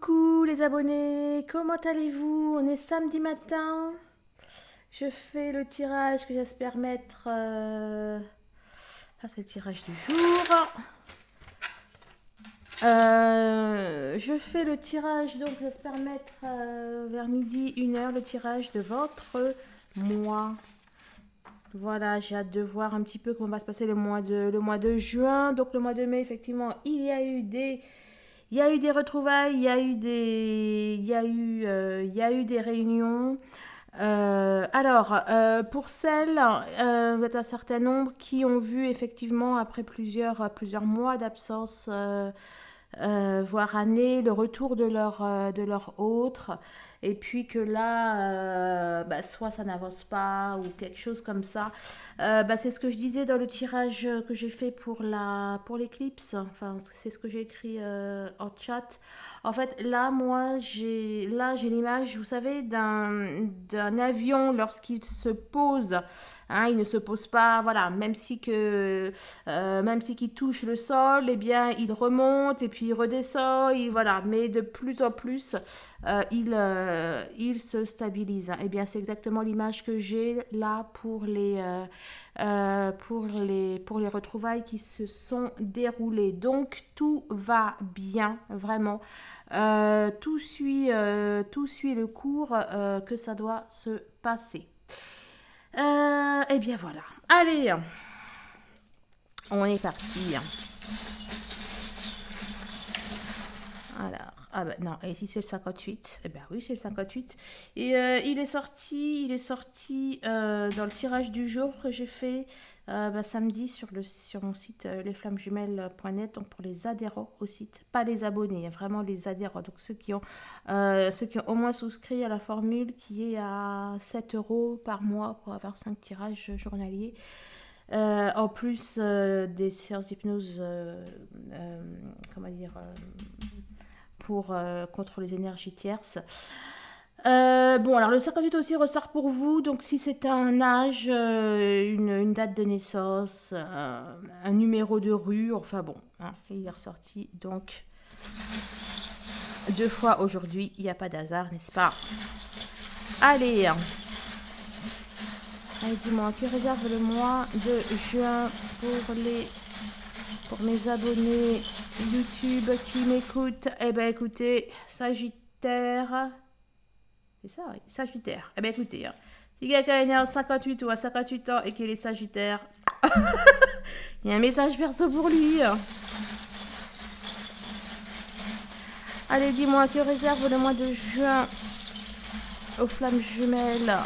Coucou les abonnés, comment allez-vous? On est samedi matin. Je fais le tirage que j'espère mettre. Ça, c'est le tirage du jour. Je fais le tirage, donc j'espère mettre vers midi, 1 heure, le tirage de votre mois. Voilà, j'ai hâte de voir un petit peu comment va se passer le mois de juin. Donc le mois de mai, effectivement, il y a eu des retrouvailles, il y a eu des réunions. Pour celles, vous êtes un certain nombre qui ont vu effectivement après plusieurs mois d'absence, voire années, le retour de leur autre. Et puis que là, soit ça n'avance pas ou quelque chose comme ça. C'est ce que je disais dans le tirage que j'ai fait pour l'éclipse. Enfin, c'est ce que j'ai écrit en chat. En fait, là, j'ai l'image, vous savez, d'un avion lorsqu'il se pose. Hein, il ne se pose pas, voilà, même si qu'il touche le sol, eh bien, il remonte et puis il redescend, voilà. Mais de plus en plus, il se stabilise. Eh bien, c'est exactement l'image que j'ai là pour les retrouvailles qui se sont déroulées. Donc, tout va bien, vraiment. Tout suit le cours que ça doit se passer. Eh bien, voilà. Allez, on est parti. Alors, ah bah non, et si c'est le 58, eh ben oui, c'est le 58. Et il est sorti dans le tirage du jour que j'ai fait samedi sur mon site lesflammesjumelles.net, donc pour les adhérents au site, pas les abonnés, hein, vraiment les adhérents, donc ceux qui ont au moins souscrit à la formule qui est à 7 euros par mois pour avoir 5 tirages journaliers. En plus des séances d'hypnose, comment dire, contre les énergies tierces. Bon, alors le 58 aussi ressort pour vous, donc si c'est un âge, une date de naissance, un numéro de rue, enfin bon, hein, il est ressorti donc 2 fois aujourd'hui, il n'y a pas d'hasard, n'est-ce pas? Allez, dis-moi, que réserve le mois de juin pour mes abonnés YouTube qui m'écoutent? Eh ben écoutez, Sagittaire. C'est ça, oui, Sagittaire. Eh ben écoutez, hein, si quelqu'un est né en 58 ou à 58 ans et qu'il est Sagittaire, il y a un message perso pour lui. Allez, dis-moi, que réserve le mois de juin aux flammes jumelles?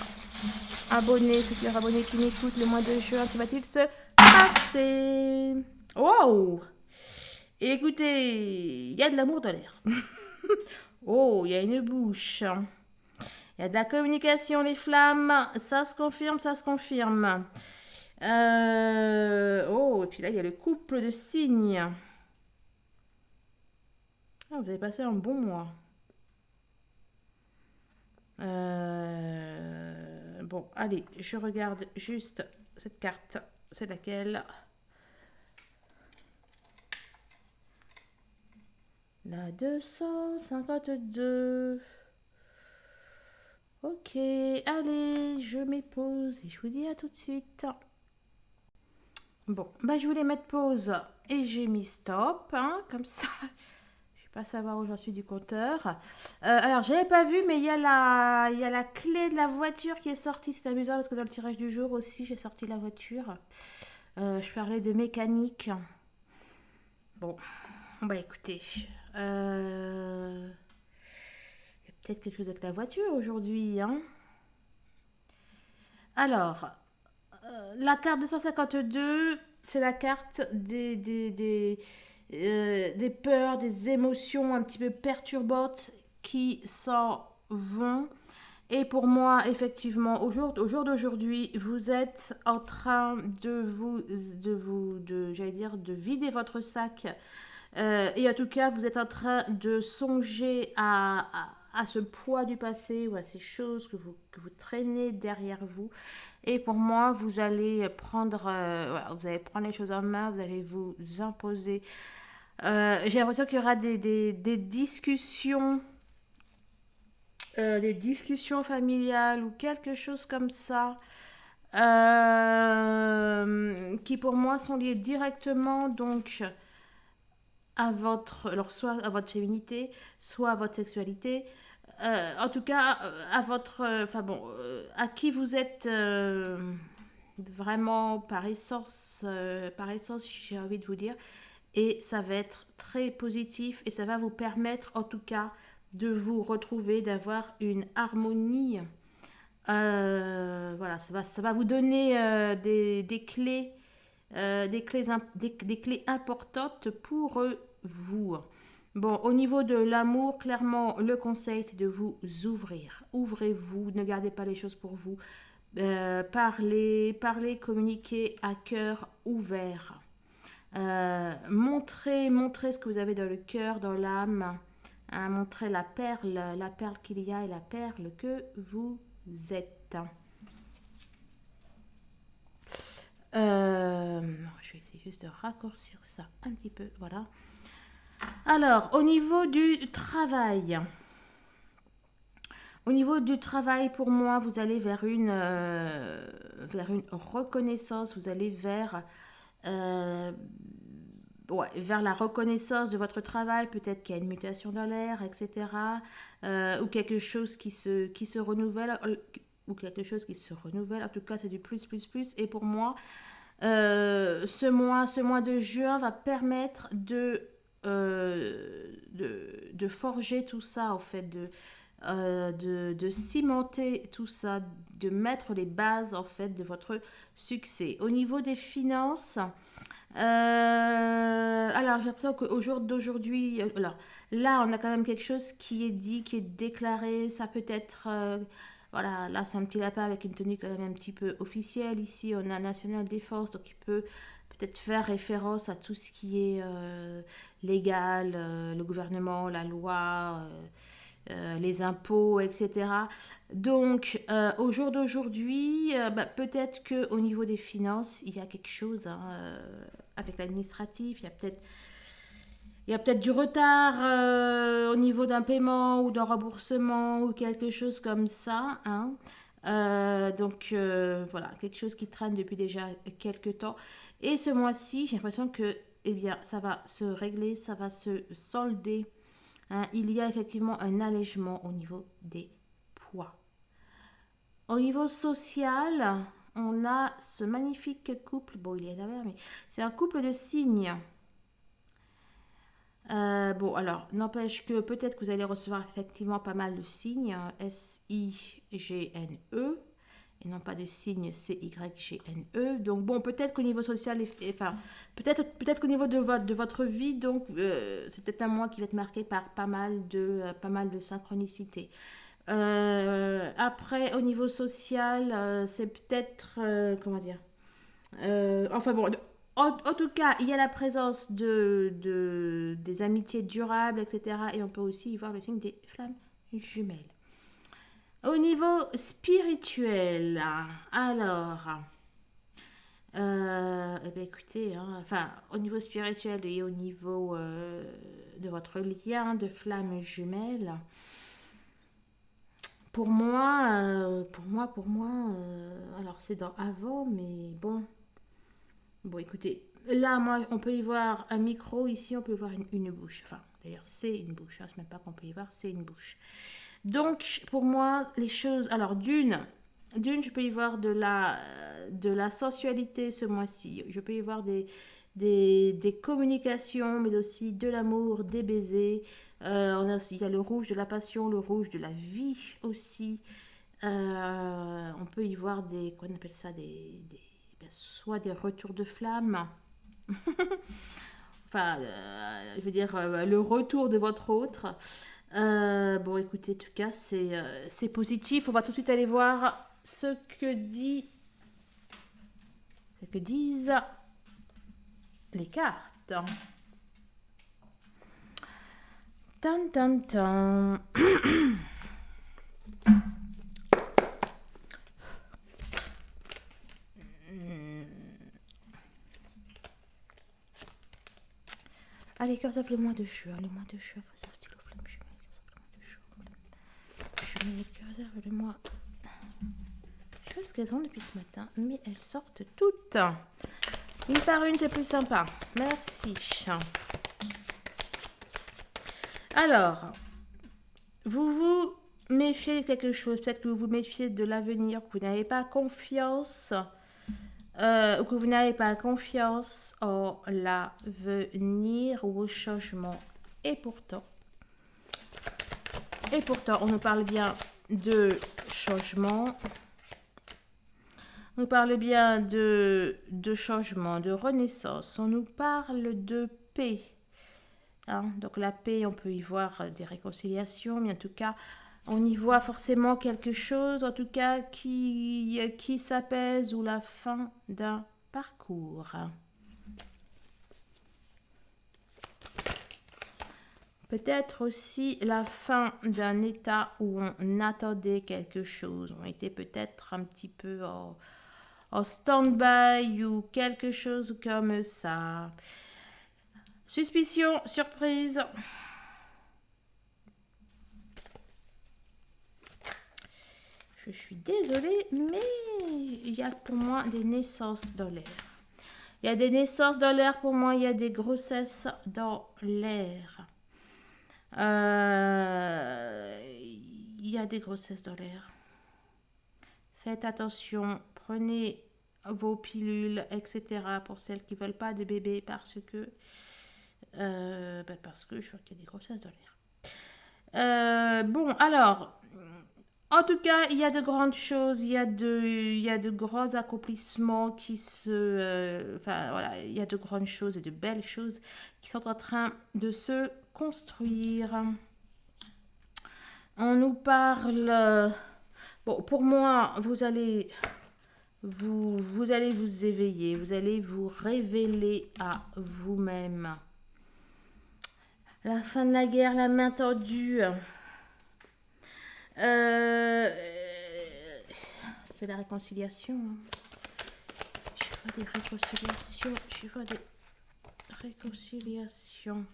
Abonnés, futurs abonnés qui m'écoutent, le mois de juin, que va-t-il se passer? Wow! Écoutez, il y a de l'amour dans l'air. Oh, il y a une bouche. Il y a de la communication, les flammes. Ça se confirme, ça se confirme. Oh, et puis là, il y a le couple de signes. Ah, vous avez passé un bon mois. Bon, allez, je regarde juste cette carte. C'est laquelle? La 252. Ok, allez, je m'épose et je vous dis à tout de suite. Bon, je voulais mettre pause et j'ai mis stop, hein, comme ça. Je vais pas savoir où j'en suis du compteur. Alors, j'avais pas vu, mais il y a la clé de la voiture qui est sortie. C'est amusant parce que dans le tirage du jour aussi, j'ai sorti la voiture. Je parlais de mécanique. Bon, écoutez. Il y a peut-être quelque chose avec la voiture aujourd'hui, hein. Alors, la carte 252, c'est la carte des peurs, des émotions un petit peu perturbantes qui s'en vont. Et pour moi, effectivement, au jour d'aujourd'hui, vous êtes en train j'allais dire, de vider votre sac. Et en tout cas, vous êtes en train de songer à ce poids du passé ou à ces choses que vous traînez derrière vous. Et pour moi, voilà, vous allez prendre les choses en main, vous allez vous imposer J'ai l'impression qu'il y aura des discussions familiales ou quelque chose comme ça, qui pour moi sont liées directement donc alors soit à votre féminité, soit à votre sexualité, en tout cas à votre, enfin bon, à qui vous êtes vraiment par essence, j'ai envie de vous dire, et ça va être très positif et ça va vous permettre en tout cas de vous retrouver, d'avoir une harmonie. Voilà, ça va vous donner des clés, des clés importantes pour vous. Bon, au niveau de l'amour, clairement, le conseil, c'est de vous ouvrir. Ouvrez-vous, ne gardez pas les choses pour vous. Parlez, communiquez à cœur ouvert. Montrez ce que vous avez dans le cœur, dans l'âme. Hein, montrez la perle qu'il y a et la perle que vous êtes. Je vais essayer juste de raccourcir ça un petit peu. Voilà. Alors, au niveau du travail. Au niveau du travail, pour moi, vous allez vers vers une reconnaissance. Vous allez euh, vers la reconnaissance de votre travail, peut-être qu'il y a une mutation dans l'air, etc. Ou quelque chose qui se renouvelle, En tout cas, c'est du plus, plus, plus. Et pour moi, ce mois de juin va permettre de forger tout ça, en fait, de cimenter tout ça, de mettre les bases, en fait, de votre succès. Au niveau des finances, alors, j'ai l'impression qu'au jour d'aujourd'hui, alors là, on a quand même quelque chose qui est dit, qui est déclaré. Ça peut être, voilà, là, c'est un petit lapin avec une tenue quand même un petit peu officielle. Ici, on a National Défense, donc il peut peut-être faire référence à tout ce qui est légal, le gouvernement, la loi. Les impôts, etc. Donc, au jour d'aujourd'hui, peut-être qu'au niveau des finances, il y a quelque chose hein, avec l'administratif, il y a peut-être du retard au niveau d'un paiement ou d'un remboursement ou quelque chose comme ça. Hein. Voilà, quelque chose qui traîne depuis déjà quelques temps. Et ce mois-ci, j'ai l'impression que eh bien, ça va se régler, ça va se solder. Hein, il y a effectivement un allègement au niveau des poids. Au niveau social, on a ce magnifique couple. Bon, il est là, mais c'est un couple de cygnes. Bon, alors, n'empêche que peut-être que vous allez recevoir effectivement pas mal de signes. Siggne et non pas de signe CYGNE. Donc bon, peut-être qu'au niveau social, enfin, peut-être qu'au niveau de votre vie, donc c'est peut-être un mois qui va être marqué par pas mal de synchronicité. Après, au niveau social, c'est peut-être, comment dire, enfin bon, en tout cas, il y a la présence des amitiés durables, etc. Et on peut aussi y voir le signe des flammes jumelles. Au niveau spirituel, alors, eh bien, écoutez, hein, enfin, au niveau spirituel et au niveau de votre lien de flamme jumelle, pour moi, alors c'est dans avant, mais bon, écoutez, là, moi, on peut y voir un micro, ici, on peut y voir une bouche. Enfin, d'ailleurs, c'est une bouche, hein, c'est même pas qu'on peut y voir, c'est une bouche. Donc, pour moi, les choses. Alors, je peux y voir de la sensualité ce mois-ci. Je peux y voir des communications, mais aussi de l'amour, des baisers. Il y a le rouge de la passion, le rouge de la vie aussi. On peut y voir qu'on appelle ça soit des retours de flamme. Enfin, je veux dire, le retour de votre autre. Bon, écoutez, en tout cas, c'est positif. On va tout de suite aller voir ce que disent les cartes. Tan, tan, tan. Allez, cœur le mois de juin. Le mois de juin, réserve-t-il aux flammes jumelles? Cœur le mois. Je sais ce qu'elles ont depuis ce matin, mais elles sortent toutes. Une par une, c'est plus sympa. Merci. Alors, vous vous méfiez de quelque chose. Peut-être que vous vous méfiez de l'avenir, que vous n'avez pas confiance. Ou que vous n'avez pas confiance en l'avenir ou au changement. Et pourtant, on nous parle bien de changement. On nous parle bien de changement, de renaissance. On nous parle de paix. Hein? Donc la paix, on peut y voir des réconciliations, mais en tout cas, on y voit forcément quelque chose, en tout cas, qui s'apaise ou la fin d'un parcours. Peut-être aussi la fin d'un état où on attendait quelque chose. On était peut-être un petit peu en stand-by ou quelque chose comme ça. Suspicion, surprise. Je suis désolée, mais il y a pour moi des naissances dans l'air. Il y a des naissances dans l'air pour moi, il y a des grossesses dans l'air. Il y a des grossesses dans l'air. Faites attention, prenez vos pilules, etc. pour celles qui ne veulent pas de bébé parce que je vois qu'il y a des grossesses dans l'air. Bon, alors, en tout cas, il y a de grandes choses, il y a de grands accomplissements qui voilà, il y a de grandes choses et de belles choses qui sont en train de se construire. On nous parle... Bon, pour moi, vous allez vous éveiller, vous allez vous révéler à vous-même. La fin de la guerre, la main tendue. C'est la réconciliation. Je vois des réconciliations.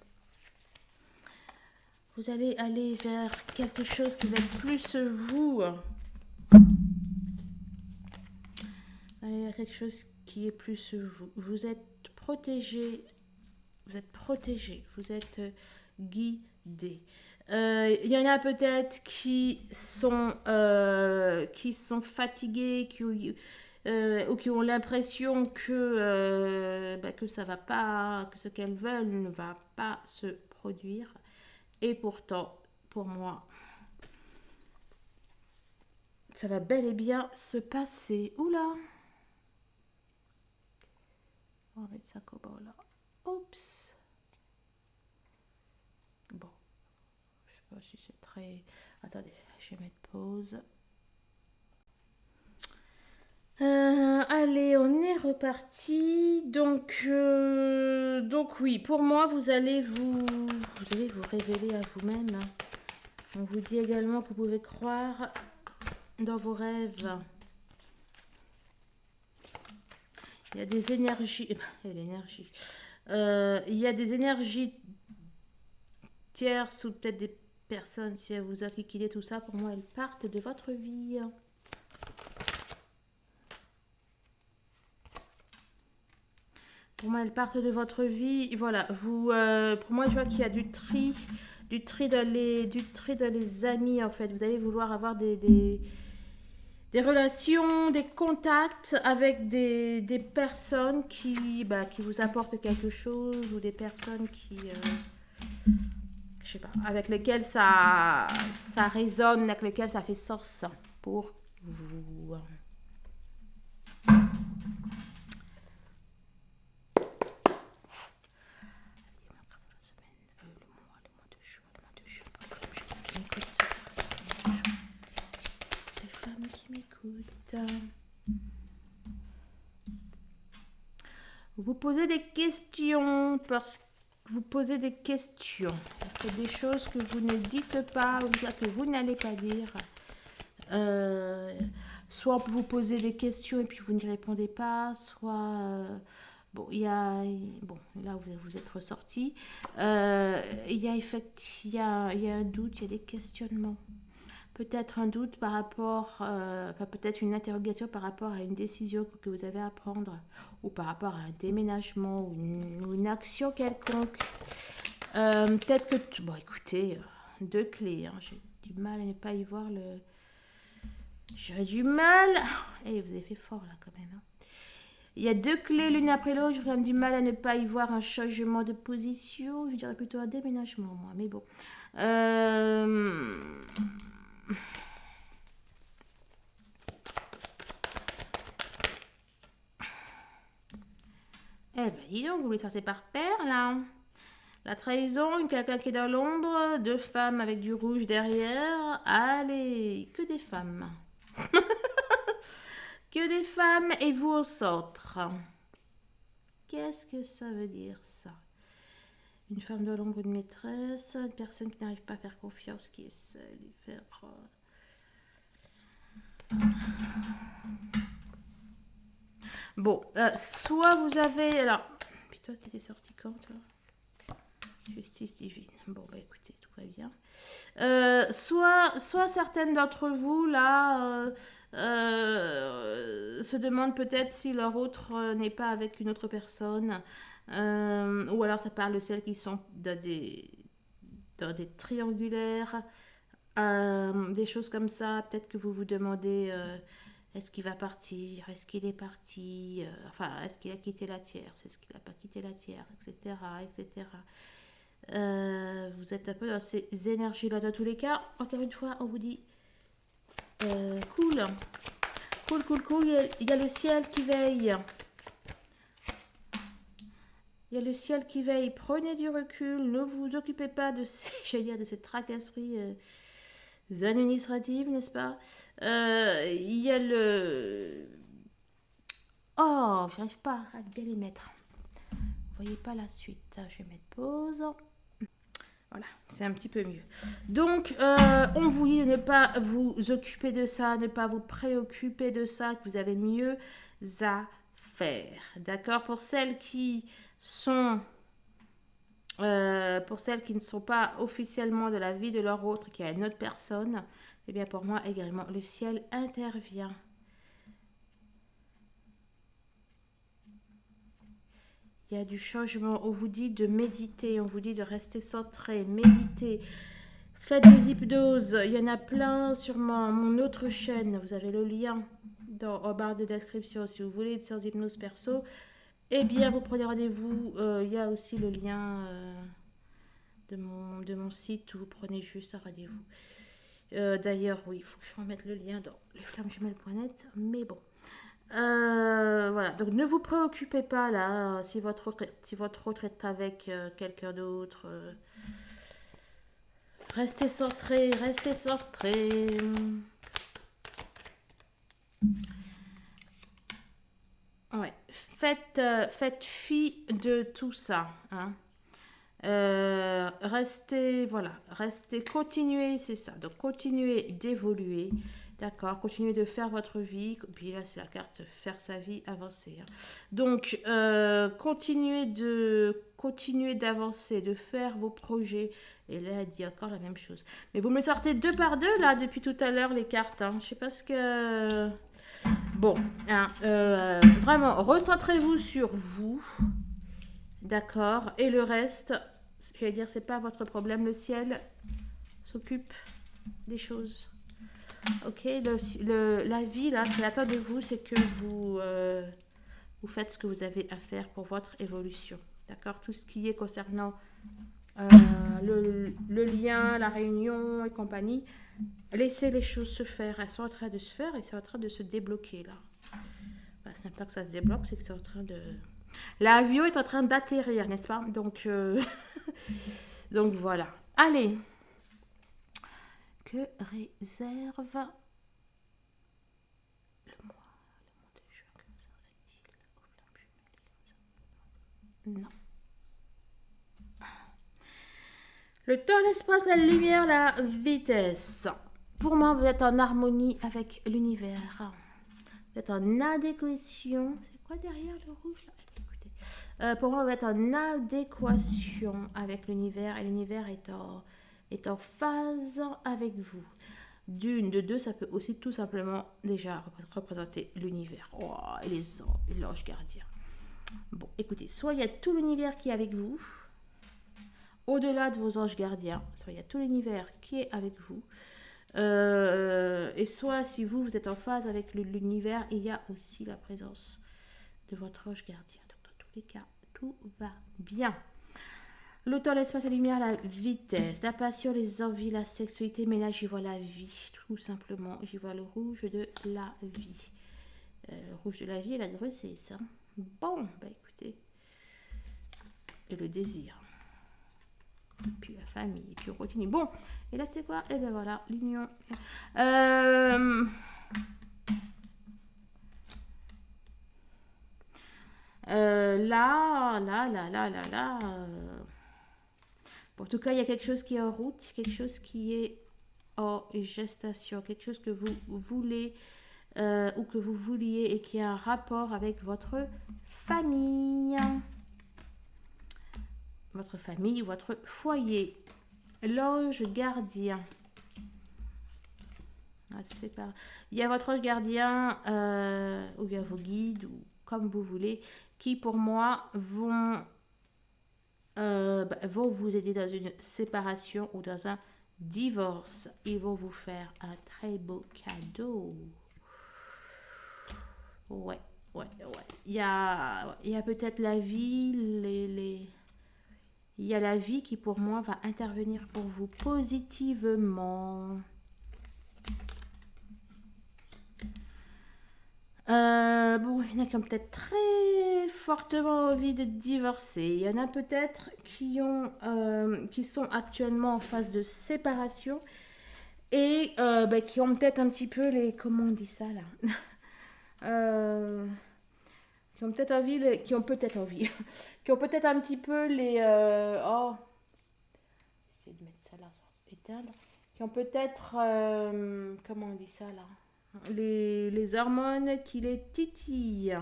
Vous allez aller vers quelque chose qui va être plus vous. Allez vers quelque chose qui est plus vous. Vous êtes protégé. Vous êtes guidé. Il y en a peut-être qui sont fatigués, ou qui ont l'impression que ça va pas, que ce qu'elles veulent ne va pas se produire. Et pourtant, pour moi, ça va bel et bien se passer. Oula! On va mettre ça comme là. Oups! Bon. Je sais pas si c'est très... Attendez, je vais mettre pause. Allez, on est reparti. Donc oui, pour moi, vous allez vous révéler à vous-même. On vous dit également que vous pouvez croire dans vos rêves. Il y a des énergies... l'énergie. Il y a des énergies tierces ou peut-être des personnes, si elles vous enquiquinent tout ça, pour moi, elles partent de votre vie. Pour moi, elles partent de votre vie. Voilà, pour moi, je vois qu'il y a du tri dans les amis, en fait. Vous allez vouloir avoir des relations, des contacts avec des personnes qui vous apportent quelque chose, ou des personnes qui, je sais pas, avec lesquelles ça résonne, avec lesquelles ça fait sens pour vous. Vous posez des questions C'est des choses que vous ne dites pas ou que vous n'allez pas dire. Soit vous posez des questions et puis vous n'y répondez pas, soit Bon, bon, là vous êtes ressorti. Il y a il y a un doute, il y a des questionnements. Peut-être un doute par rapport, enfin peut-être une interrogation par rapport à une décision que vous avez à prendre, ou par rapport à un déménagement ou une action quelconque. Peut-être que, bon écoutez, deux clés, hein, j'ai du mal à ne pas y voir le... J'aurais du mal... Et vous avez fait fort là quand même. Hein. Il y a deux clés l'une après l'autre, j'ai quand même du mal à ne pas y voir un changement de position. Je dirais plutôt un déménagement, moi, mais bon. Eh ben, dis donc, vous les sortez par paire, là. La trahison, quelqu'un qui est dans l'ombre, deux femmes avec du rouge derrière. Allez, que des femmes. Que des femmes et vous au centre. Qu'est-ce que ça veut dire, ça? Une femme dans l'ombre, une maîtresse, une personne qui n'arrive pas à faire confiance, qui est seule. Faire... Bon, soit vous avez... Alors, putain, t'étais sorti quand, toi? Justice divine. Bon, bah écoutez, tout va bien. Soit certaines d'entre vous, là, se demandent peut-être si leur autre n'est pas avec une autre personne. Ou alors ça parle de celles qui sont dans des triangulaires. Des choses comme ça. Peut-être que vous vous demandez... est-ce qu'il va partir? Est-ce qu'il est parti? Enfin, est-ce qu'il a quitté la tierce? Est-ce qu'il n'a pas quitté la tierce? Etc. etc. Vous êtes un peu dans ces énergies-là. Dans tous les cas, encore une fois, on vous dit cool. Cool, cool, cool. Il y a le ciel qui veille. Il y a le ciel qui veille. Prenez du recul. Ne vous occupez pas de de cette tracasserie administrative, n'est-ce pas? Il y a le... Oh, j'arrive pas à bien les mettre. Vous voyez pas la suite. Je vais mettre pause. Voilà, c'est un petit peu mieux. Donc, on vous dit de ne pas vous occuper de ça, ne pas vous préoccuper de ça, que vous avez mieux à faire. D'accord? Pour celles qui sont... pour celles qui ne sont pas officiellement de la vie de leur autre, qui a une autre personne, eh bien pour moi également, le ciel intervient. Il y a du changement. On vous dit de méditer, on vous dit de rester centré, méditer. Faites des hypnoses. Il y en a plein sur mon autre chaîne. Vous avez le lien en barre de description si vous voulez être sur hypnose perso. Eh bien, vous prenez rendez-vous. Il y a aussi le lien de mon site où vous prenez juste un rendez-vous. D'ailleurs, oui, il faut que je remette le lien dans lesflammesjumelles.net. Mais bon. Voilà, donc ne vous préoccupez pas là si votre autre est avec quelqu'un d'autre. Restez centré, restez centré. Ouais, faites fi de tout ça. Hein. Continuez, c'est ça. Donc continuez d'évoluer. D'accord, continuez de faire votre vie. Puis là, c'est la carte faire sa vie, avancer. Hein. Donc, continuez d'avancer, de faire vos projets. Et là, elle dit encore la même chose. Mais vous me sortez deux par deux, là, depuis tout à l'heure, les cartes. Hein. Je sais pas ce que... Bon, hein, vraiment, recentrez-vous sur vous. D'accord. Et le reste, je vais dire, c'est pas votre problème. Le ciel s'occupe des choses. Ok, la vie, là, ce qu'il attend de vous, c'est que vous faites ce que vous avez à faire pour votre évolution. D'accord? Tout ce qui est concernant le lien, la réunion et compagnie, laissez les choses se faire. Elles sont en train de se faire et c'est en train de se débloquer, là. Bah, ce n'est pas que ça se débloque, c'est que c'est en train de... L'avion est en train d'atterrir, n'est-ce pas? Donc, donc voilà. Allez. Que réserve le mois de juin? Que réserve-t-il aux flammes jumelles? Non. Le temps, l'espace, la lumière, la vitesse. Pour moi, vous êtes en harmonie avec l'univers. Vous êtes en adéquation. C'est quoi derrière le rouge là? Écoutez. Pour moi, vous êtes en adéquation avec l'univers et l'univers est en phase avec vous. D'une, de deux, ça peut aussi tout simplement déjà représenter l'univers. Oh, et l'ange gardien. Bon, écoutez, soit il y a tout l'univers qui est avec vous, au-delà de vos anges gardiens, soit il y a tout l'univers qui est avec vous, et soit si vous êtes en phase avec l'univers, il y a aussi la présence de votre ange gardien. Donc dans tous les cas, tout va bien. Le temps, l'espace, la lumière, la vitesse, la passion, les envies, la sexualité, mais là j'y vois la vie, tout simplement. J'y vois le rouge de la vie. Le rouge de la vie et la grossesse. Hein. Bon, bah écoutez. Et le désir. Et puis la famille, et puis on continue. Bon, et là c'est quoi? Et ben voilà, l'union. Là. En tout cas, il y a quelque chose qui est en route, quelque chose qui est en gestation, quelque chose que vous voulez ou que vous vouliez et qui a un rapport avec votre famille. Votre famille ou votre foyer. L'ange gardien. Ah, c'est pas... Il y a votre ange gardien ou bien vos guides ou comme vous voulez qui pour moi vont vous aider dans une séparation ou dans un divorce. Ils vont vous faire un très beau cadeau. Ouais. Il y a peut-être la vie, il y a la vie qui pour moi va intervenir pour vous positivement. Bon, il y en a qui ont peut-être très fortement envie de divorcer. Il y en a peut-être qui sont actuellement en phase de séparation et qui ont peut-être un petit peu les... Comment on dit ça là qui ont peut-être envie, qui ont peut-être un petit peu les... j'essaie de mettre ça là sans éteindre. Qui ont peut-être... comment on dit ça là les hormones qui les titillent.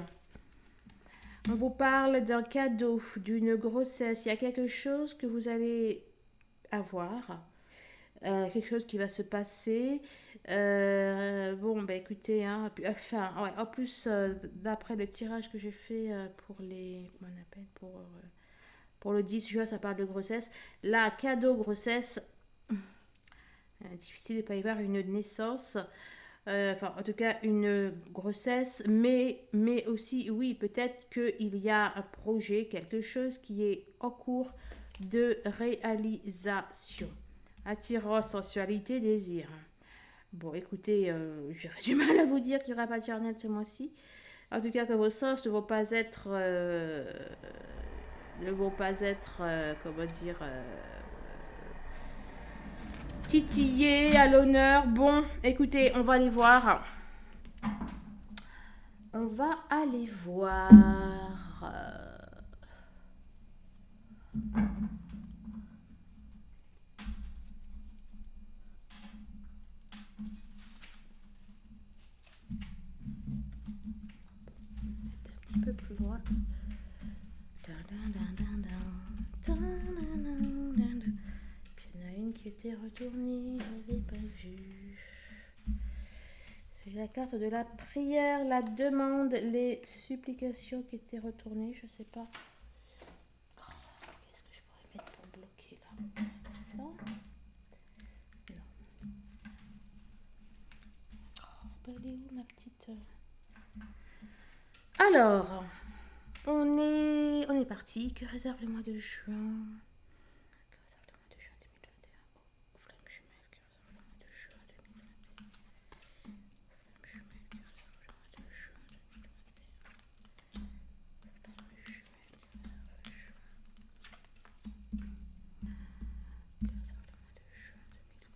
On vous parle d'un cadeau, d'une grossesse. Il y a quelque chose que vous allez avoir. Quelque chose qui va se passer. Bon, bah écoutez, hein, en plus, d'après le tirage que j'ai fait pour les. Comment on appelle pour le 10 juin, ça parle de grossesse. Là, cadeau grossesse. Difficile de ne pas y voir une naissance. En tout cas, une grossesse, mais aussi, oui, peut-être qu'il y a un projet, quelque chose qui est en cours de réalisation. Attirant, sensualité, désir. Bon, écoutez, j'aurais du mal à vous dire qu'il n'y aura pas de charnel ce mois-ci. En tout cas, que vos sens ne vont pas être... comment dire... titillés à l'honneur. Bon, écoutez, on va aller voir. On va aller voir... un peu plus loin. Puis il y en a une qui était retournée, je l'avais pas vue. C'est la carte de la prière, la demande, les supplications qui étaient retournées, je sais pas. Qu'est-ce que je pourrais mettre pour bloquer là? Ça? Non. Elle est où ma petite... Alors, on est parti. Que réserve le mois de juin? Que réserve le mois de juin 2021? Oh, flamme jumelle, que réserve le mois de juin 2021? Flamme jumelle, que réserve le mois de juin 2021? Flamme jumelle, que réserve le juin. Que réserve le mois de juin 2021?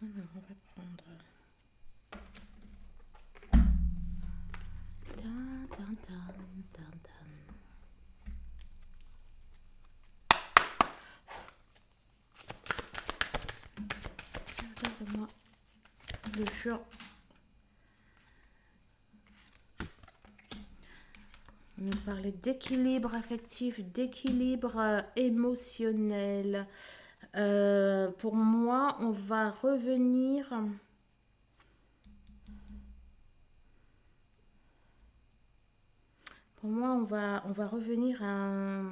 Alors, on va prendre de jeu. On nous parle d'équilibre affectif, d'équilibre émotionnel. Pour moi, on va revenir... Pour moi, on va revenir à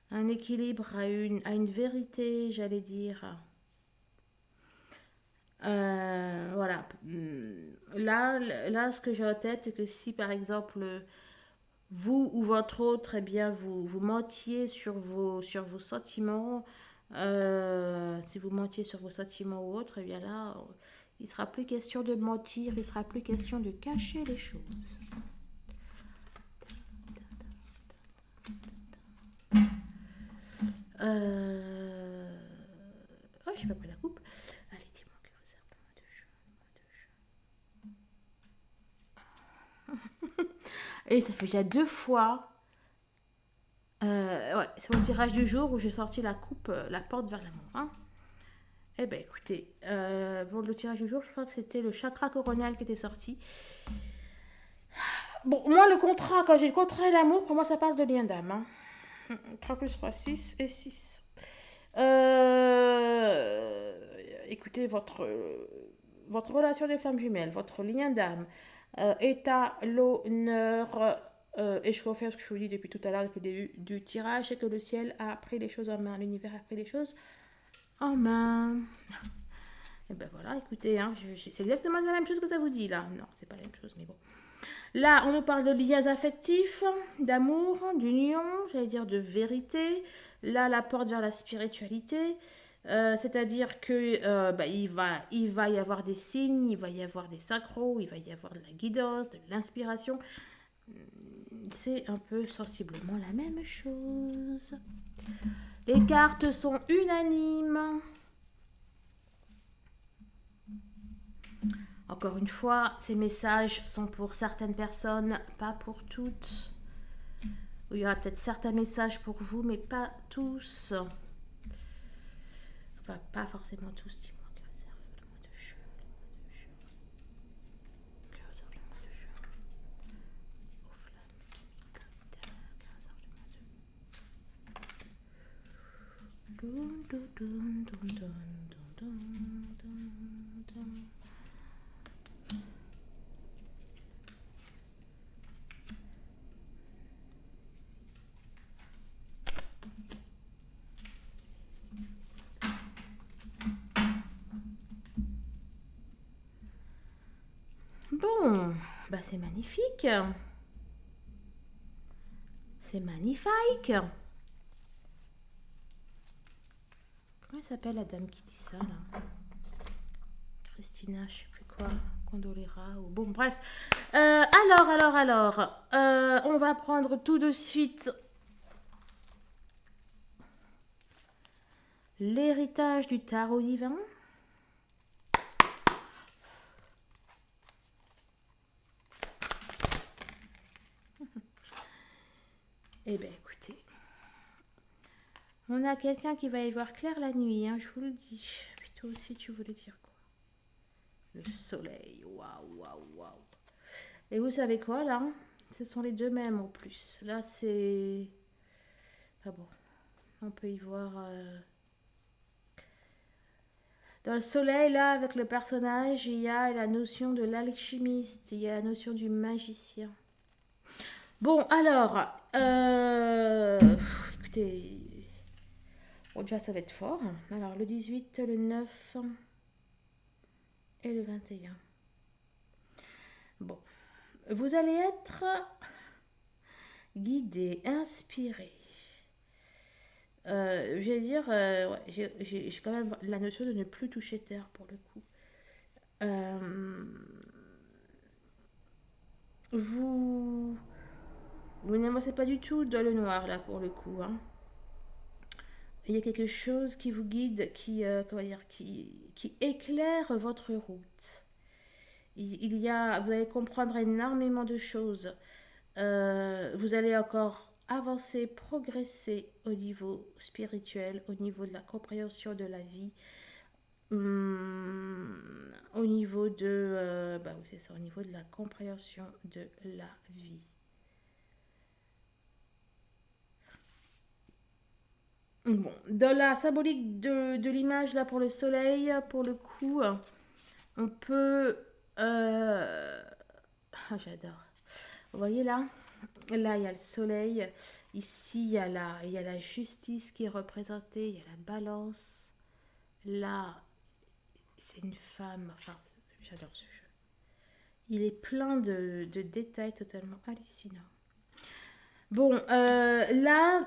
un équilibre, à une vérité, j'allais dire. Voilà. Là, ce que j'ai en tête, c'est que si par exemple, vous ou votre autre, eh bien, vous mentiez sur vos sentiments, si vous mentiez sur vos sentiments ou autre, eh bien là, il ne sera plus question de mentir, il ne sera plus question de cacher les choses. Oh, je n'ai pas pris la coupe. Allez, dis-moi que réserve le mois de juin. Et ça fait déjà 2 fois. Ouais, c'est mon tirage du jour où j'ai sorti la coupe, la porte vers l'amour. Hein. Eh ben écoutez, pour le tirage du jour, je crois que c'était le chakra coronal qui était sorti. Bon, moi, le contrat, quand j'ai le contrat et l'amour, pour moi, ça parle de lien d'âme. Hein. 3 plus 3, 6 et 6. Écoutez, votre relation de flamme jumelle, votre lien d'âme est à l'honneur. Et je confirme ce que je vous dis depuis tout à l'heure, depuis le début du tirage, c'est que le ciel a pris les choses en main, l'univers a pris les choses en main. Et ben voilà, écoutez, hein, c'est exactement la même chose que ça vous dit là. Non, c'est pas la même chose, mais bon. Là, on nous parle de liens affectifs, d'amour, d'union, j'allais dire de vérité. Là, la porte vers la spiritualité. C'est-à-dire que il va y avoir des signes, il va y avoir des synchros, il va y avoir de la guidance, de l'inspiration. C'est un peu sensiblement la même chose. Les cartes sont unanimes. Encore une fois, ces messages sont pour certaines personnes, pas pour toutes. Il y aura peut-être certains messages pour vous, mais pas tous. Enfin, pas forcément tous, dis-moi que réserve le mois de juin. Que réserve le mois de juin. Aux flammes qui que réserve le mois de juin. Bon, bah c'est magnifique. C'est magnifique. Comment s'appelle la dame qui dit ça là? Christina, je sais plus quoi, Condolera ou bon bref. Alors, on va prendre tout de suite l'héritage du tarot divin. Eh bien, écoutez, on a quelqu'un qui va y voir clair la nuit, hein, je vous le dis. Puis toi aussi, tu voulais dire quoi? Le soleil, waouh. Et vous savez quoi, là? Ce sont les deux mêmes en plus. Là, c'est... Ah bon, on peut y voir... Dans le soleil, là, avec le personnage, il y a la notion de l'alchimiste, il y a la notion du magicien. Bon, alors, écoutez, bon, déjà, ça va être fort. Alors, le 18, le 9 et le 21. Bon, vous allez être guidé, inspiré. Je vais dire, ouais, j'ai quand même la notion de ne plus toucher terre pour le coup. Vous n'avancez pas du tout dans le noir là pour le coup. Hein. Il y a quelque chose qui vous guide, comment dire, qui éclaire votre route. Vous allez comprendre énormément de choses. Vous allez encore avancer, progresser au niveau spirituel, au niveau de la compréhension de la vie. au niveau de, bah oui, c'est ça, au niveau de la compréhension de la vie. Bon, dans la symbolique de l'image là pour le soleil, pour le coup, on peut, ah, j'adore. Vous voyez là, là il y a le soleil. Ici il y a la justice qui est représentée. Il y a la balance. Là, c'est une femme. Enfin, j'adore ce jeu. Il est plein de détails totalement hallucinants. Bon, là,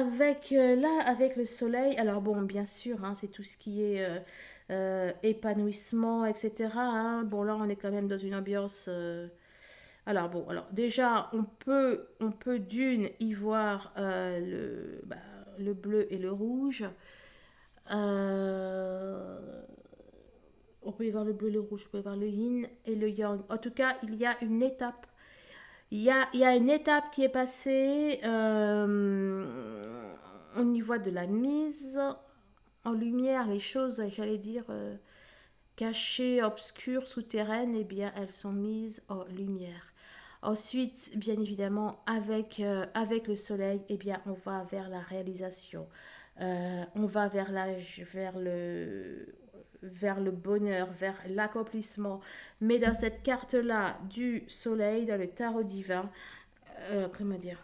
avec le soleil, alors bon, bien sûr, hein, c'est tout ce qui est épanouissement, etc. Hein. Bon, là, on est quand même dans une ambiance. Alors bon, alors déjà, on peut d'une y voir le bleu et le rouge. Euh, on peut y voir le bleu, le rouge, on peut y voir le yin et le yang. En tout cas, il y a une étape. Il y a une étape qui est passée au niveau de la mise en lumière, les choses, j'allais dire, cachées, obscures, souterraines, eh bien, elles sont mises en lumière. Ensuite, bien évidemment, avec le soleil, eh bien, on va vers la réalisation. On va vers le bonheur, vers l'accomplissement. Mais dans cette carte-là du soleil, dans le tarot divin, comment dire,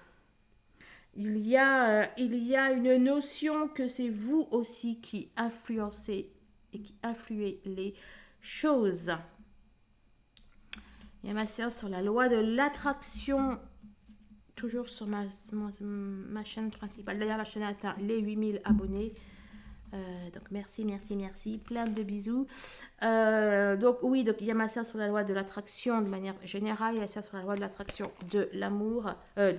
il y a une notion que c'est vous aussi qui influencez et qui influez les choses. Il y a ma séance sur la loi de l'attraction, toujours sur ma chaîne principale. D'ailleurs, la chaîne a atteint les 8000 abonnés. Donc merci, merci, merci, plein de bisous. Donc oui, donc il y a ma séance sur la loi de l'attraction de manière générale, il y a la séance sur la loi de l'attraction de l'amour,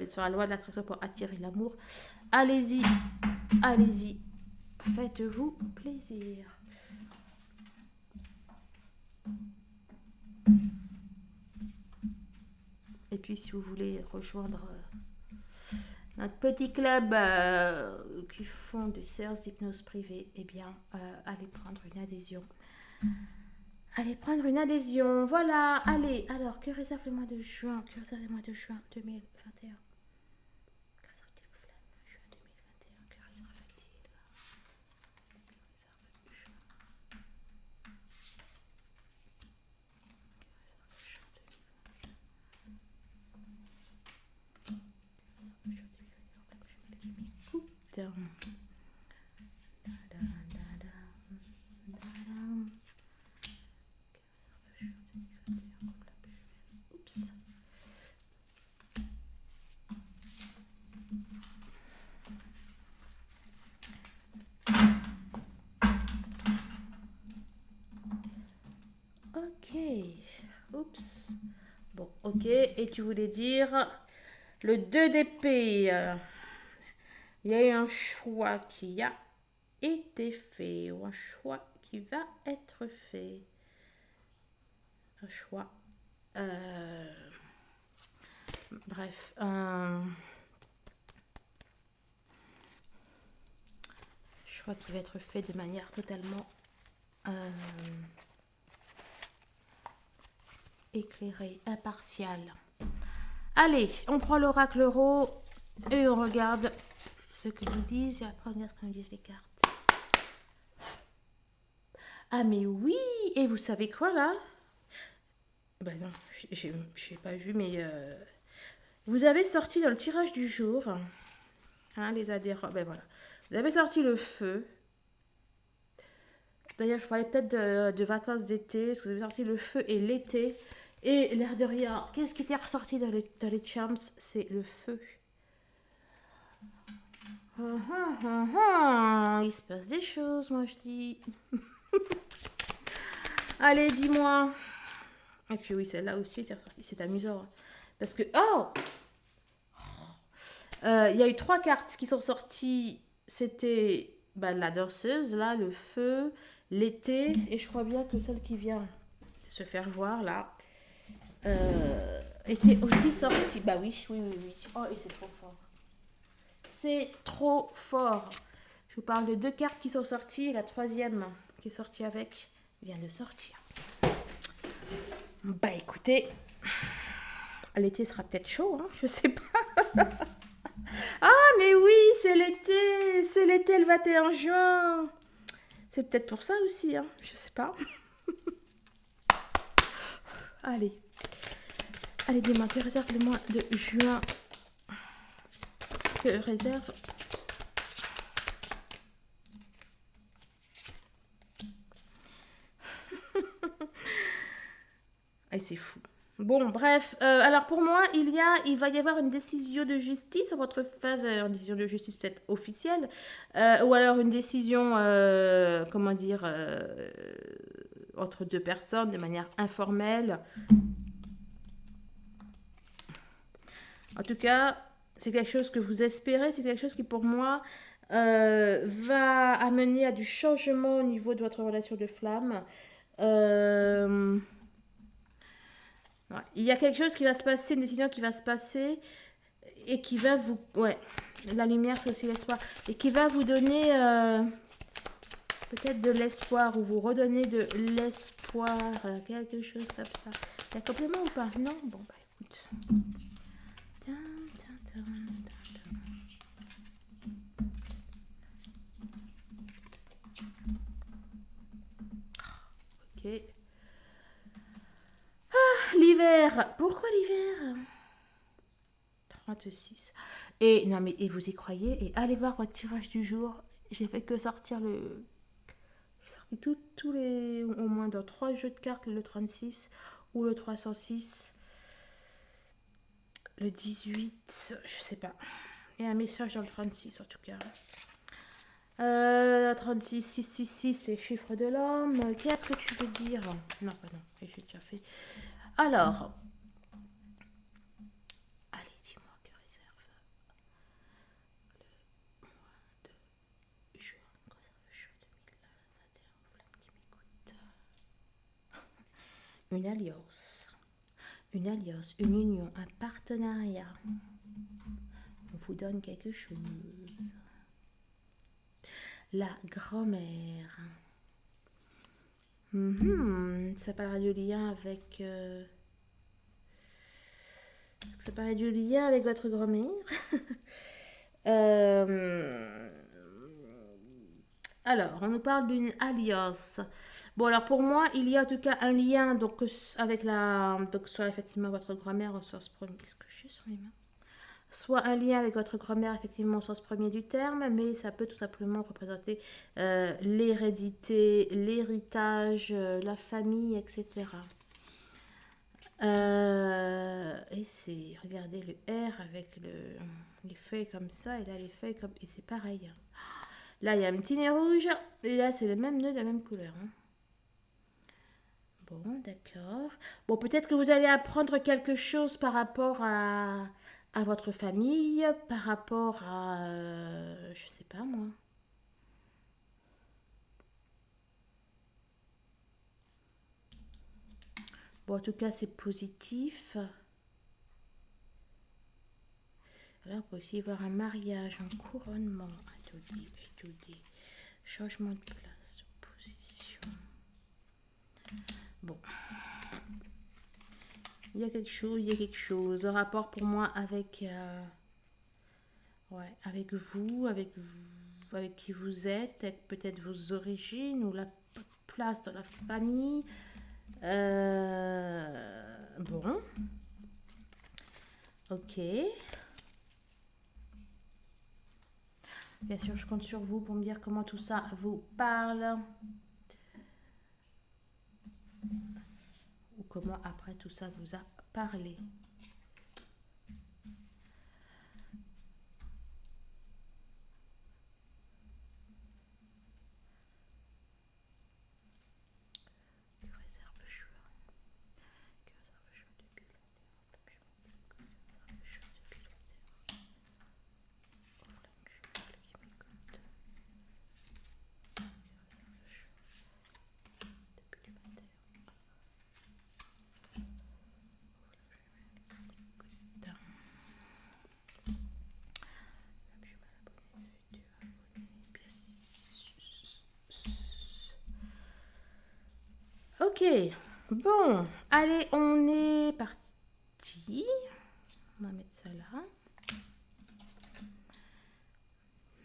sur la loi de l'attraction pour attirer l'amour. Allez-y, allez-y, faites-vous plaisir. Et puis si vous voulez rejoindre notre petit club qui font des séances d'hypnose privée, eh bien, allez prendre une adhésion. Allez prendre une adhésion. Voilà, allez. Alors, que réserve le mois de juin? Que réserve le mois de juin 2021? Que réserve-t-il juin 2021? Que réserve-t-il? Oups. Ok. Oups. Bon, ok. Et tu voulais dire le 2 d'épée. Il y a eu un choix qui a été fait ou un choix qui va être fait. Un choix. Bref. Choix qui va être fait de manière totalement éclairée, impartiale. Allez, on prend l'oracle euro et on regarde ce que nous disent et après on regarde ce que nous disent les cartes. Ah mais oui, et vous savez quoi là? Ben non, j'ai pas vu, mais vous avez sorti dans le tirage du jour, hein, les adhérents, ben voilà, vous avez sorti le feu. D'ailleurs, je parlais peut-être de vacances d'été, parce que vous avez sorti le feu et l'été. Et l'air de rien, qu'est-ce qui était ressorti dans les charms? C'est le feu. Il se passe des choses, moi je dis. Allez, dis-moi. Et puis oui, celle-là aussi était ressortie. C'est amusant. Parce que... Oh, il y a eu 3 cartes qui sont sorties. C'était la danseuse, là, le feu, l'été. Et je crois bien que celle qui vient se faire voir, là, était aussi sortie. Bah oui, oui, oui, oui. Oh, et c'est trop fort. C'est trop fort. Je vous parle de 2 cartes qui sont sorties. La troisième qui est sorti avec vient de sortir. Bah écoutez, l'été sera peut-être chaud, hein, je sais pas. Ah mais oui, c'est l'été le 21 juin. C'est peut-être pour ça aussi, hein, je sais pas. Allez, dis-moi, que réserve le mois de juin? Que réserve? Et c'est fou. Bon, bref, alors pour moi, il va y avoir une décision de justice en votre faveur, une décision de justice peut-être officielle, ou alors une décision, comment dire, entre deux personnes de manière informelle. En tout cas, c'est quelque chose que vous espérez, c'est quelque chose qui pour moi va amener à du changement au niveau de votre relation de flamme. Euh, ouais. Il y a quelque chose qui va se passer, une décision qui va se passer et qui va vous... Ouais, la lumière c'est aussi l'espoir. Et qui va vous donner peut-être de l'espoir ou vous redonner de l'espoir, quelque chose comme ça. Il y a un complément ou pas? Non. Bon, bah écoute. Tin, tin, tin, tin. Ok. Ah, l'hiver. Pourquoi l'hiver? 36. Et non mais et vous y croyez? Et allez voir votre tirage du jour. J'ai fait que sortir le... J'ai sorti tous les... Au moins dans 3 jeux de cartes, le 36 ou le 306. Le 18, je sais pas. Il y a un message dans le 36 en tout cas. 36, 6, c'est le chiffre de l'homme. Qu'est-ce que tu veux dire? Non, pas non, j'ai déjà fait. Alors, allez, dis-moi que réserve le juin, réserve juin 2021, Une alliance. Une alliance, une union, un partenariat. On vous donne quelque chose. La grand-mère. Ça parle du lien avec... Ça paraît du lien avec votre grand-mère. Euh, Alors, on nous parle d'une alliance. Bon, alors pour moi, il y a en tout cas un lien donc, avec la... Donc, soit effectivement votre grand-mère au sens premier. Qu'est-ce que j'ai sur les mains? Soit un lien avec votre grand-mère, effectivement, au sens premier du terme, mais ça peut tout simplement représenter l'hérédité, l'héritage, la famille, etc. Et c'est, regardez le R avec les feuilles comme ça, et là les feuilles comme... Et c'est pareil. Là, il y a un petit nez rouge, et là, c'est le même nœud de la même couleur. Hein. Bon, d'accord. Bon, peut-être que vous allez apprendre quelque chose par rapport à votre famille, par rapport à... je sais pas, moi. Bon, en tout cas, c'est positif. Là, on peut aussi voir un mariage, un couronnement. Attendez. Changement de place, position. Bon. Il y a quelque chose. Un rapport pour moi avec... ouais, avec vous, avec qui vous êtes, avec peut-être vos origines ou la place dans la famille. Bon. Ok. Bien sûr, je compte sur vous pour me dire comment tout ça vous parle. Ou comment après tout ça vous a parlé. Ok, bon, allez, on est parti. On va mettre ça là.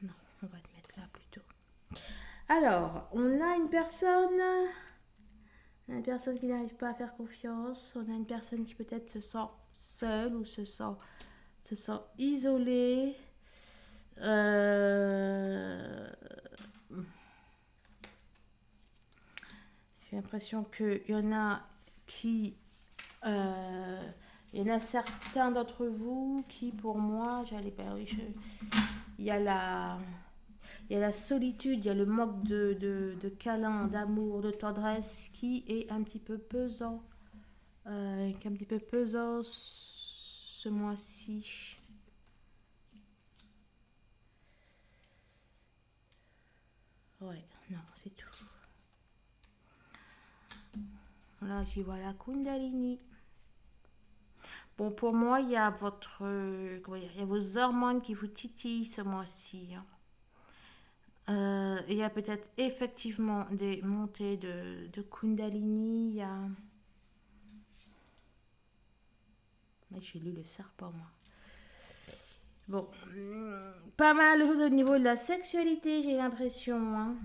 Non, on va le mettre là plutôt. Alors, on a une personne qui n'arrive pas à faire confiance. On a une personne qui peut-être se sent seule ou se sent isolée. J'ai l'impression qu'il y en a qui... il y en a certains d'entre vous qui, pour moi, il y a la solitude, il y a le manque de câlin, d'amour, de tendresse qui est un petit peu pesant. Qui est un petit peu pesant ce mois-ci. Ouais, non, c'est tout. Là, j'y vois la Kundalini. Bon, pour moi, il y a il y a vos hormones qui vous titillent ce mois-ci. Il y a peut-être effectivement des montées de Kundalini. Il y a... J'ai lu le serpent, moi. Bon, pas mal de choses au niveau de la sexualité, j'ai l'impression.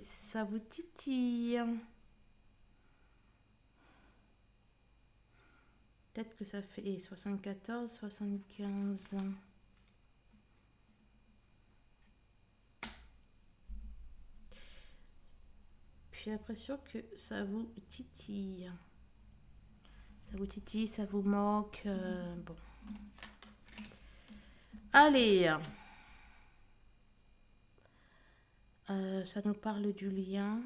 Ça vous titille. Peut-être que ça fait 74, 75. Puis j'ai l'impression que ça vous titille. Ça vous titille, ça vous manque. Bon. Allez. Ça nous parle du lien.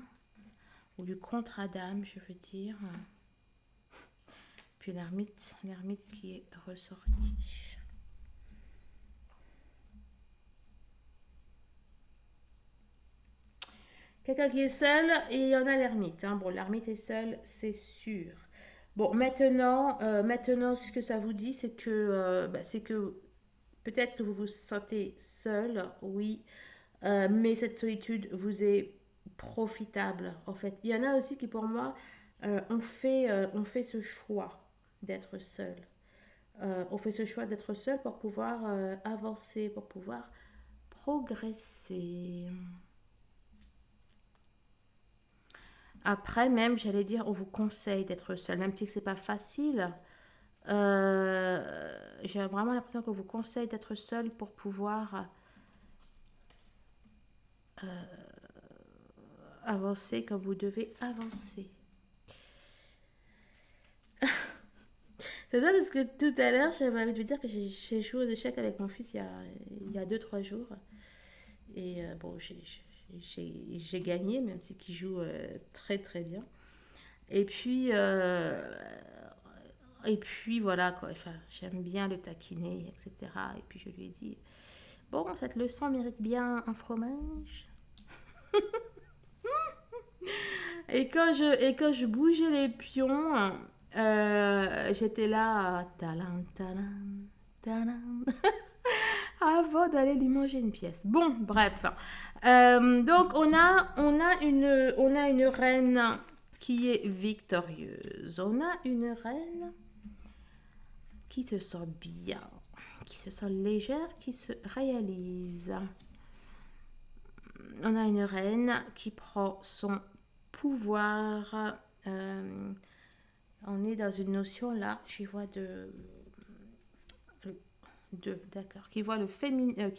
Ou du contre-Adam, je veux dire. Puis l'ermite qui est ressorti. Quelqu'un qui est seul et il y en a l'ermite. Bon, l'ermite est seul, c'est sûr. Bon, maintenant, ce que ça vous dit, c'est que peut-être que vous vous sentez seul, oui, mais cette solitude vous est profitable, en fait. Il y en a aussi qui, pour moi, on fait ce choix d'être seul. On fait ce choix d'être seul pour pouvoir avancer, pour pouvoir progresser. Après, même, j'allais dire, on vous conseille d'être seul, même si c'est pas facile. J'ai vraiment l'impression qu'on vous conseille d'être seul pour pouvoir avancer comme vous devez avancer. C'est ça parce que tout à l'heure, j'avais envie de vous dire que j'ai joué aux échecs avec mon fils il y a 2-3 jours. Et bon, j'ai gagné, même si qu'il joue très très bien. Et puis, voilà quoi. Enfin, j'aime bien le taquiner, etc. Et puis je lui ai dit, bon, cette leçon mérite bien un fromage. Et quand je bougeais les pions, j'étais là, talam, talam, talam, avant d'aller lui manger une pièce. Bon, bref. Donc on a une reine qui est victorieuse. On a une reine qui se sent bien, qui se sent légère, qui se réalise. On a une reine qui prend son pouvoir. On est dans une notion là, j'y vois d'accord, qui voit le féminin,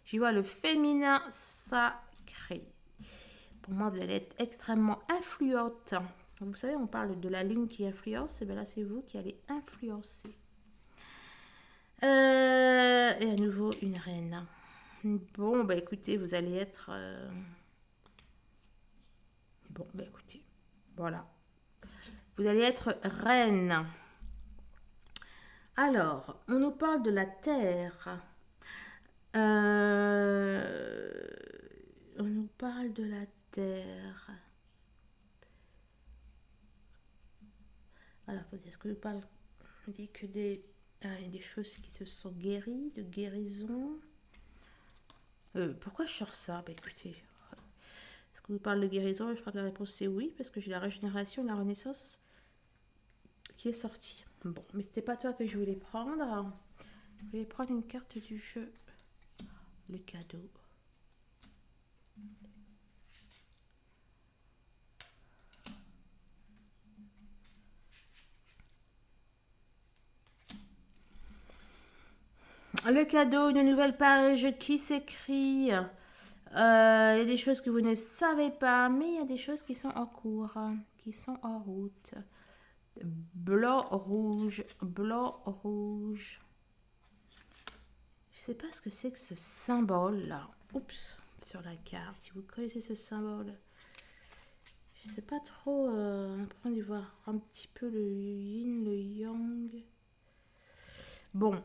j'y vois le féminin sacré. Pour moi, vous allez être extrêmement influente. Vous savez, on parle de la lune qui influence, et bien là, c'est vous qui allez influencer. Et à nouveau, une reine. Bon, bah écoutez, vous allez être... Bon, bah écoutez, voilà. Vous allez être reine. Alors, on nous parle de la terre. On nous parle de la terre. Alors, attendez, est-ce que je parle... On dit que des choses qui se sont guéries, de guérison. Pourquoi je sors ça? Bah écoutez, qu'on vous parle de guérison, je crois que la réponse c'est oui, parce que j'ai la régénération et la renaissance qui est sortie. Bon, mais c'était pas toi que je voulais prendre. Je vais prendre une carte du jeu. Le cadeau. Le cadeau, une nouvelle page qui s'écrit. Il y a des choses que vous ne savez pas, mais il y a des choses qui sont en cours, qui sont en route. Blanc, rouge, blanc, rouge. Je sais pas ce que c'est que ce symbole-là. Oups, sur la carte. Si vous connaissez ce symbole. Je sais pas trop. On apprend d'y voir un petit peu le yin, le yang. Bon.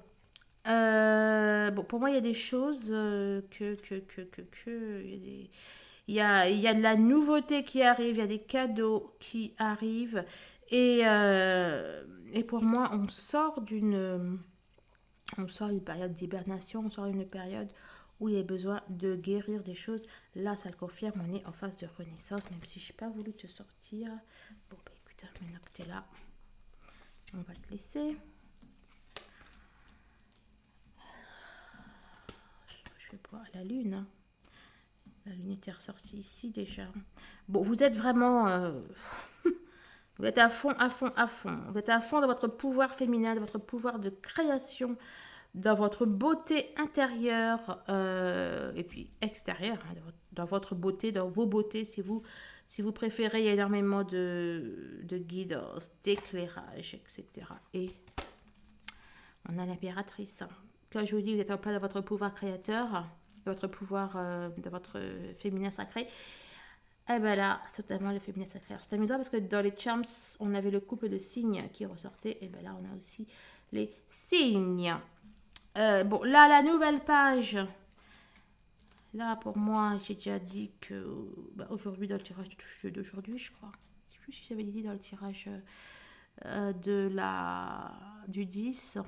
Bon, pour moi, il y a des choses il y a de la nouveauté qui arrive, il y a des cadeaux qui arrivent. Et pour moi, on sort d'une période d'hibernation, on sort d'une période où il y a besoin de guérir des choses. Là, ça le confirme, on est en phase de renaissance, même si je n'ai pas voulu te sortir. Bon, bah écoute, maintenant que tu es là, on va te laisser. Je vais voir la lune. Hein. La lune était ressortie ici déjà. Bon, vous êtes vraiment... vous êtes à fond, à fond, à fond. Vous êtes à fond dans votre pouvoir féminin, dans votre pouvoir de création, dans votre beauté intérieure et puis extérieure, hein, dans votre beauté, dans vos beautés, si vous préférez, il y a énormément de guidance, d'éclairage, etc. Et on a l'impératrice. Hein. Quand je vous dis, vous êtes en plein dans votre pouvoir créateur, votre pouvoir, de votre féminin sacré. Et bien là, c'est totalement le féminin sacré. C'est amusant parce que dans les charms, on avait le couple de signes qui ressortait. Et bien là, on a aussi les signes. Bon, là, la nouvelle page. Là, pour moi, j'ai déjà dit que aujourd'hui, dans le tirage d'aujourd'hui, je crois. Je ne sais plus si j'avais dit dans le tirage du 10.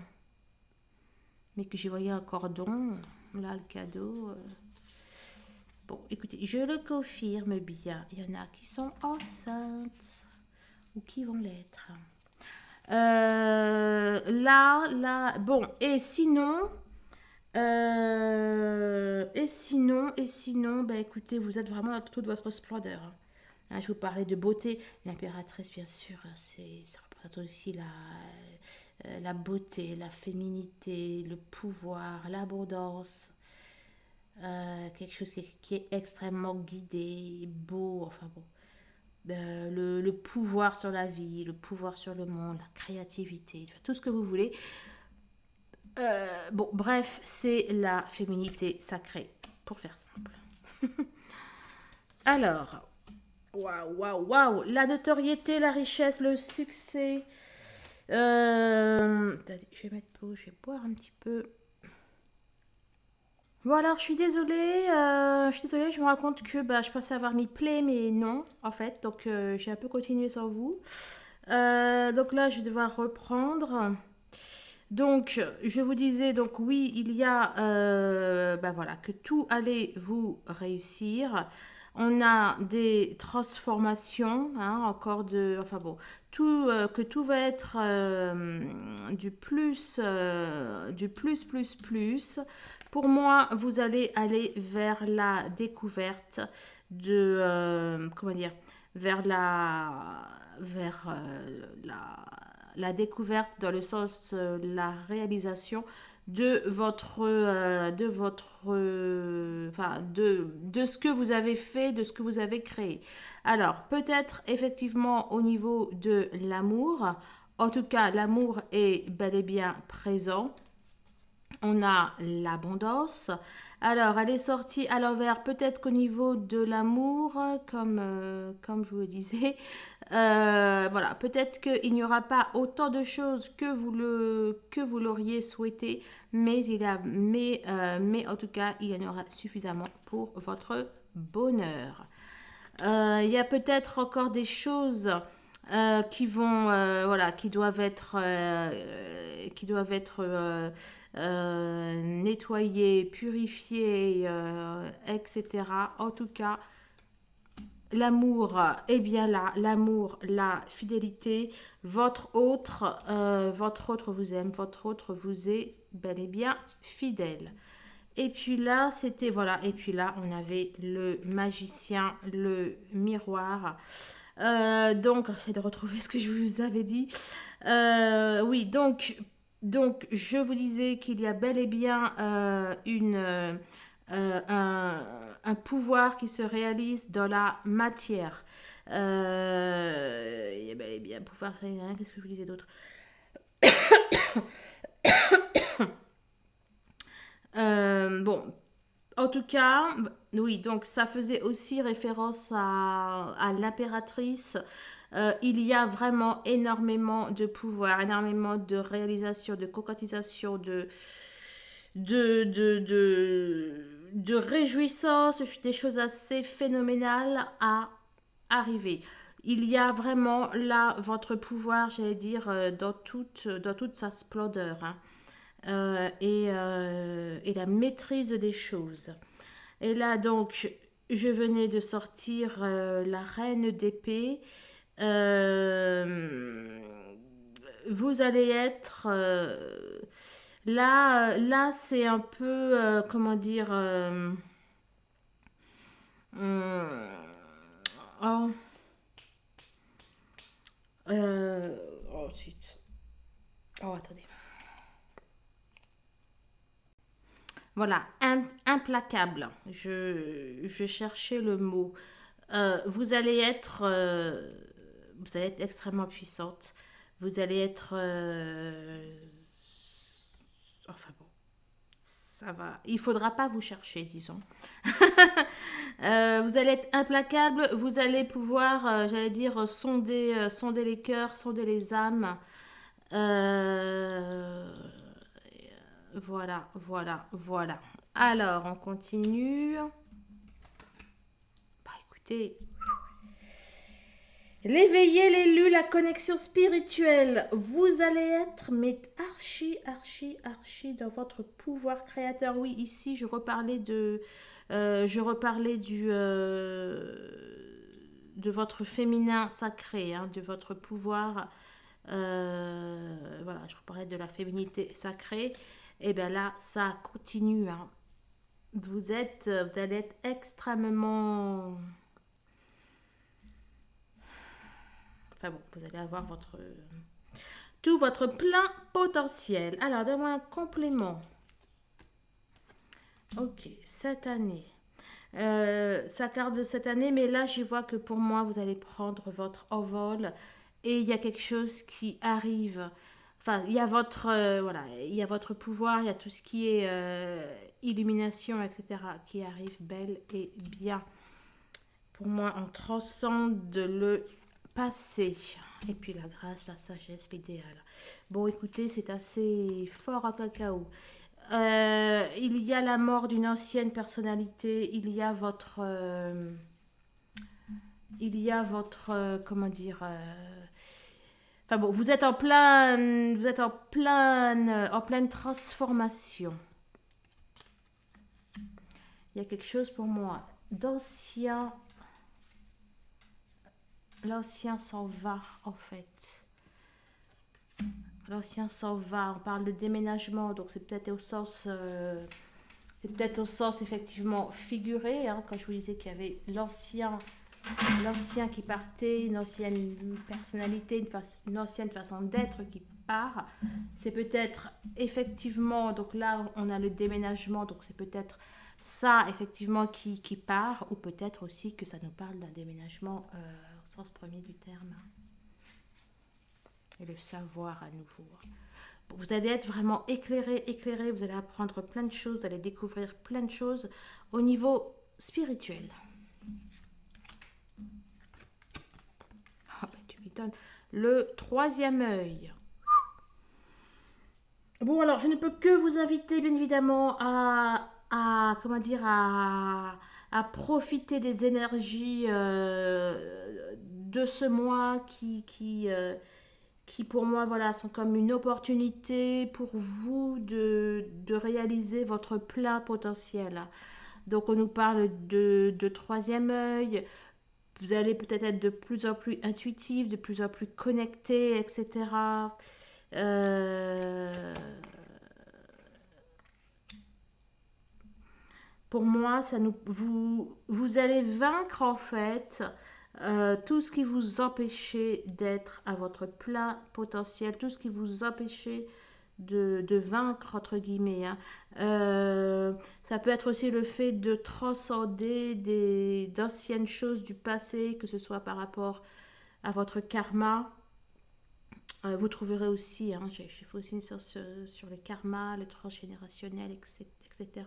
Mais que j'ai voyé un cordon. Là, le cadeau. Bon, écoutez, je le confirme bien. Il y en a qui sont enceintes ou qui vont l'être. Là, bon, et sinon, ben écoutez, vous êtes vraiment dans toute votre splendeur. Hein, je vous parlais de beauté. L'impératrice, bien sûr, ça représente aussi la beauté, la féminité, le pouvoir, l'abondance. Quelque chose qui est extrêmement guidé, beau, enfin bon. Le pouvoir sur la vie, le pouvoir sur le monde, la créativité, tout ce que vous voulez. Bon, bref, c'est la féminité sacrée, pour faire simple. Alors, waouh, la notoriété, la richesse, le succès. Je vais mettre pause, je vais boire un petit peu. Bon alors je suis désolée, je me rends compte que je pensais avoir mis play mais non en fait, donc j'ai un peu continué sans vous. Donc là je vais devoir reprendre. Donc je vous disais donc oui il y a voilà que tout allait vous réussir. On a des transformations, hein, encore de, enfin bon, que tout va être du plus. Pour moi, vous allez aller vers la découverte de, comment dire, vers la découverte dans le sens la réalisation de ce que vous avez fait, de ce que vous avez créé. Alors, peut-être effectivement au niveau de l'amour, en tout cas, l'amour est bel et bien présent. On a l'abondance. Alors, elle est sortie à l'envers, peut-être qu'au niveau de l'amour, comme je vous le disais, voilà, peut-être qu'il n'y aura pas autant de choses que vous l'auriez souhaité, mais en tout cas, il y en aura suffisamment pour votre bonheur. Il y a peut-être encore des choses qui doivent être nettoyées, purifiées, etc. En tout cas, l'amour est bien là, l'amour, la fidélité, votre autre vous aime, votre autre vous est bel et bien fidèle. Et puis là, c'était, voilà, et puis là, on avait le magicien, le miroir. Donc, j'essaie de retrouver ce que je vous avais dit. Oui, donc, je vous disais qu'il y a bel et bien un pouvoir qui se réalise dans la matière. Il y a bel et bien un pouvoir. Qu'est-ce que je vous disais d'autre? Bon, en tout cas, oui, donc ça faisait aussi référence à l'impératrice. Il y a vraiment énormément de pouvoir, énormément de réalisation, de concrétisation, de réjouissance, des choses assez phénoménales à arriver. Il y a vraiment là votre pouvoir, j'allais dire, dans toute sa splendeur, hein. Et la maîtrise des choses. Et là, donc, je venais de sortir la reine d'épée. Euh, Vous allez être... là c'est un peu... comment dire... hum, oh, ensuite... Oh, attendez. Voilà, implacable. Je cherchais le mot. Vous allez être extrêmement puissante. Vous allez être, enfin bon, ça va. Il faudra pas vous chercher, disons. Vous allez être implacable. Vous allez pouvoir, j'allais dire, sonder les cœurs, sonder les âmes. Euh, voilà. Alors, on continue. Bah, écoutez, l'éveillé, l'élu, la connexion spirituelle. Vous allez être, mais archi dans votre pouvoir créateur. Oui, ici, je reparlais de votre féminin sacré, hein, de votre pouvoir. Voilà, je reparlais de la féminité sacrée. Et bien là, ça continue, hein. Vous allez être extrêmement... Enfin bon, vous allez avoir tout votre plein potentiel. Alors, donne-moi un complément. Ok, cette année. Ça carte de cette année, mais là, je vois que pour moi, vous allez prendre votre envol et il y a quelque chose qui arrive. Enfin, il y a voilà, il y a votre pouvoir, il y a tout ce qui est illumination, etc., qui arrive bel et bien. Pour moi, on transcende le passé. Et puis la grâce, la sagesse, l'idéal. Bon, écoutez, c'est assez fort à cacao. Il y a la mort d'une ancienne personnalité. Comment dire, enfin bon, vous êtes en pleine transformation. Il y a quelque chose pour moi d'ancien. L'ancien s'en va en fait. L'ancien s'en va. On parle de déménagement, donc c'est peut-être au sens effectivement figuré, hein, quand je vous disais qu'il y avait l'ancien qui partait, une ancienne personnalité, une ancienne façon d'être qui part. C'est peut-être effectivement, donc là on a le déménagement, donc c'est peut-être ça effectivement qui part, ou peut-être aussi que ça nous parle d'un déménagement au sens premier du terme. Et le savoir à nouveau. Vous allez être vraiment éclairé, vous allez apprendre plein de choses, vous allez découvrir plein de choses au niveau spirituel. Oh, bah, tu m'étonnes. Le troisième œil. Bon, alors, je ne peux que vous inviter, bien évidemment, comment dire, à profiter des énergies de ce mois qui pour moi, voilà, sont comme une opportunité pour vous de réaliser votre plein potentiel. Donc, on nous parle de troisième œil. Vous allez peut-être être de plus en plus intuitif, de plus en plus connecté, etc. Euh, pour moi, vous allez vaincre en fait tout ce qui vous empêchait d'être à votre plein potentiel, tout ce qui vous empêchait de vaincre, entre guillemets, hein. Ça peut être aussi le fait de transcender d'anciennes choses du passé, que ce soit par rapport à votre karma. Vous trouverez aussi, hein, j'ai fait aussi une séance sur le karma, le transgénérationnel, etc.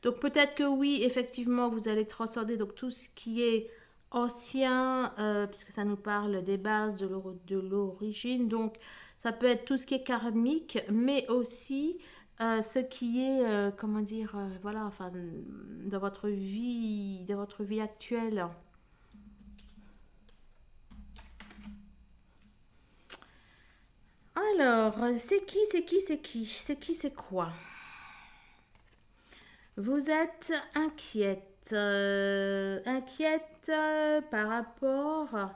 Donc peut-être que oui, effectivement, vous allez transcender donc tout ce qui est ancien, puisque ça nous parle des bases de l'origine. Donc ça peut être tout ce qui est karmique, mais aussi ce qui est, comment dire, voilà, enfin, dans votre vie actuelle. Alors, c'est quoi? Vous êtes inquiète par rapport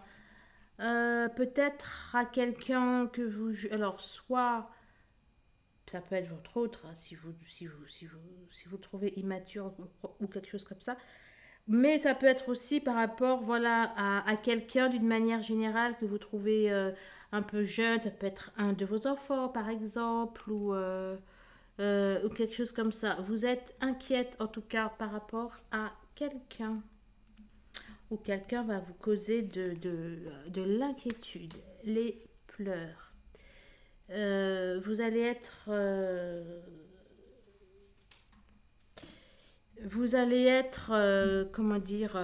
peut-être à quelqu'un que vous... Alors, soit ça peut être votre autre, hein, si vous le trouvez immature ou quelque chose comme ça. Mais ça peut être aussi par rapport voilà, à quelqu'un d'une manière générale que vous trouvez un peu jeune. Ça peut être un de vos enfants, par exemple, ou quelque chose comme ça. Vous êtes inquiète, en tout cas, par rapport à quelqu'un. Ou quelqu'un va vous causer de l'inquiétude, les pleurs. Vous allez être... vous allez être... comment dire...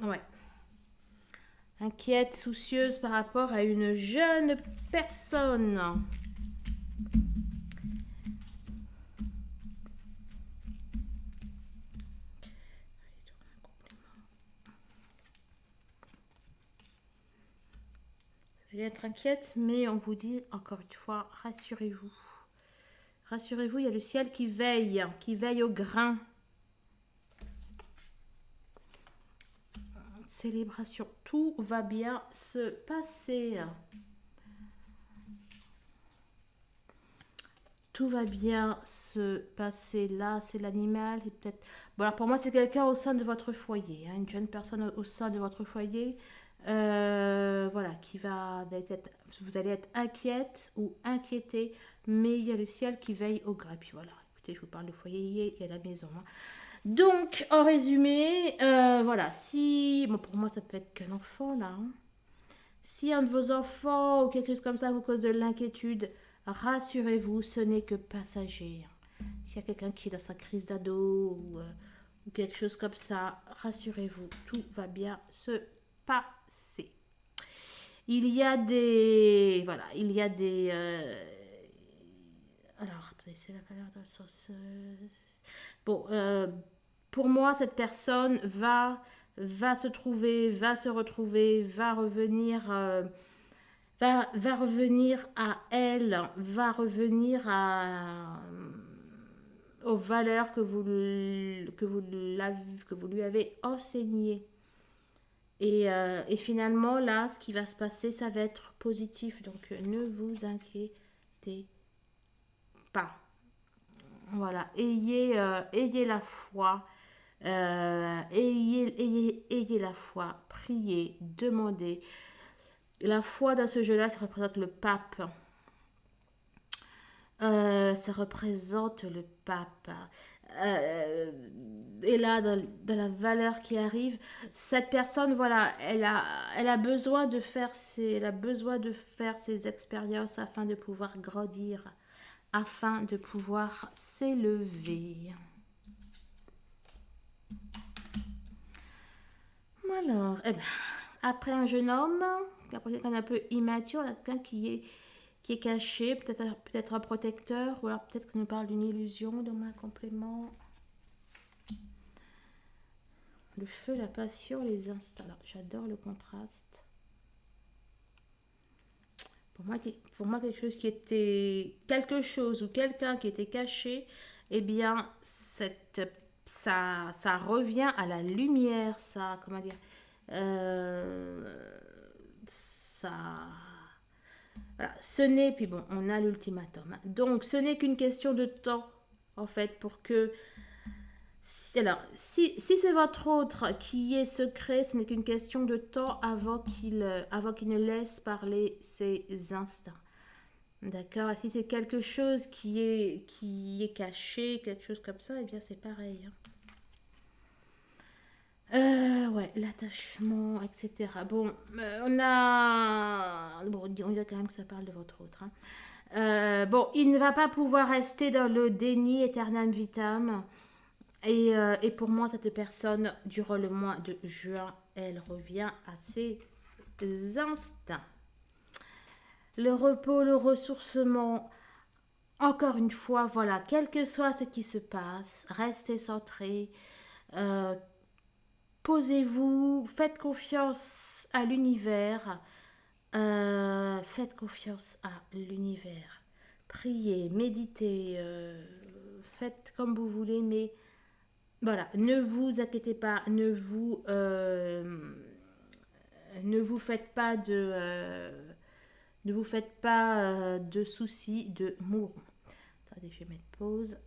ouais. Inquiète, soucieuse par rapport à une jeune personne. Vous allez être inquiète, mais on vous dit encore une fois, rassurez-vous. Rassurez-vous, il y a le ciel qui veille au grain. Célébration, tout va bien se passer. Tout va bien se passer. Là, c'est l'animal. Et peut-être. Bon, alors pour moi, c'est quelqu'un au sein de votre foyer, hein, une jeune personne au sein de votre foyer. Voilà, qui va être. Vous allez être inquiète ou inquiété, mais il y a le ciel qui veille au grain. Et puis voilà, écoutez, je vous parle de foyer et à la maison, hein. Donc, en résumé, voilà, si. Bon, pour moi, ça peut être qu'un enfant, là, hein. Si un de vos enfants ou quelque chose comme ça vous cause de l'inquiétude, rassurez-vous, ce n'est que passager. S'il y a quelqu'un qui est dans sa crise d'ado ou quelque chose comme ça, rassurez-vous, tout va bien se passer. Il y a des... Voilà, il y a des... alors, attendez, c'est la valeur dans le sens... bon, pour moi, cette personne va se trouver, va se retrouver, va revenir, va revenir à elle, va revenir aux valeurs que vous lui avez enseignées. Et finalement, là, ce qui va se passer, ça va être positif. Donc, ne vous inquiétez pas. Voilà, ayez la foi. Ayez la foi, priez, demandez. La foi dans ce jeu-là, ça représente le pape. Ça représente le pape. Euh, et là, dans la valeur qui arrive, cette personne, voilà, elle a besoin de faire elle a besoin de faire ses expériences afin de pouvoir grandir, afin de pouvoir s'élever. Alors, eh ben, après un jeune homme, après quelqu'un d'un peu immature, quelqu'un qui est caché, peut-être un protecteur, ou alors peut-être que ça nous parle d'une illusion dans un complément. Le feu, la passion, les instants. Alors, j'adore le contraste. Pour moi, quelque chose qui était... Quelque chose ou quelqu'un qui était caché, eh bien, ça revient à la lumière, ça, comment dire, euh, ça, voilà, ce n'est, puis bon, on a l'ultimatum, hein. Donc, ce n'est qu'une question de temps, en fait, pour que, alors, si c'est votre autre qui est secret, ce n'est qu'une question de temps avant qu'il ne laisse parler ses instincts. D'accord. Et si c'est quelque chose qui est caché, quelque chose comme ça, eh bien c'est pareil, hein. Ouais, l'attachement, etc. Bon, on a... Bon, on dirait quand même que ça parle de votre autre, hein. Bon, il ne va pas pouvoir rester dans le déni aeternam vitam. Et pour moi, cette personne, durant le mois de juin, elle revient à ses instincts. Le repos, le ressourcement, encore une fois, voilà, quel que soit ce qui se passe, restez centré, euh, posez-vous, faites confiance à l'univers, faites confiance à l'univers. Priez, méditez, faites comme vous voulez, mais voilà, ne vous inquiétez pas, ne vous faites pas de soucis de mourant. Attendez, je vais mettre pause.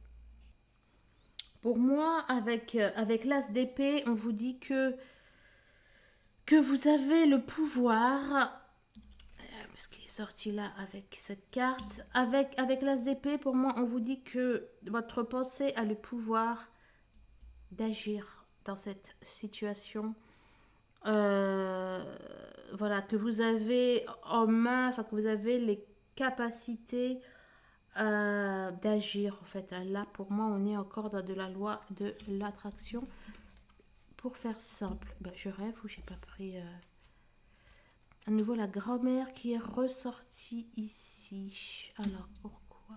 Pour moi, avec l'as d'épée, on vous dit que vous avez le pouvoir, parce qu'il est sorti là avec cette carte, avec l'as d'épée, pour moi, on vous dit que votre pensée a le pouvoir d'agir dans cette situation. Voilà, que vous avez en main, enfin que vous avez les capacités d'agir en fait. Là, pour moi, on est encore dans de la loi de l'attraction. Pour faire simple, ben, je rêve ou j'ai pas pris à nouveau la grand-mère qui est ressortie ici. Alors pourquoi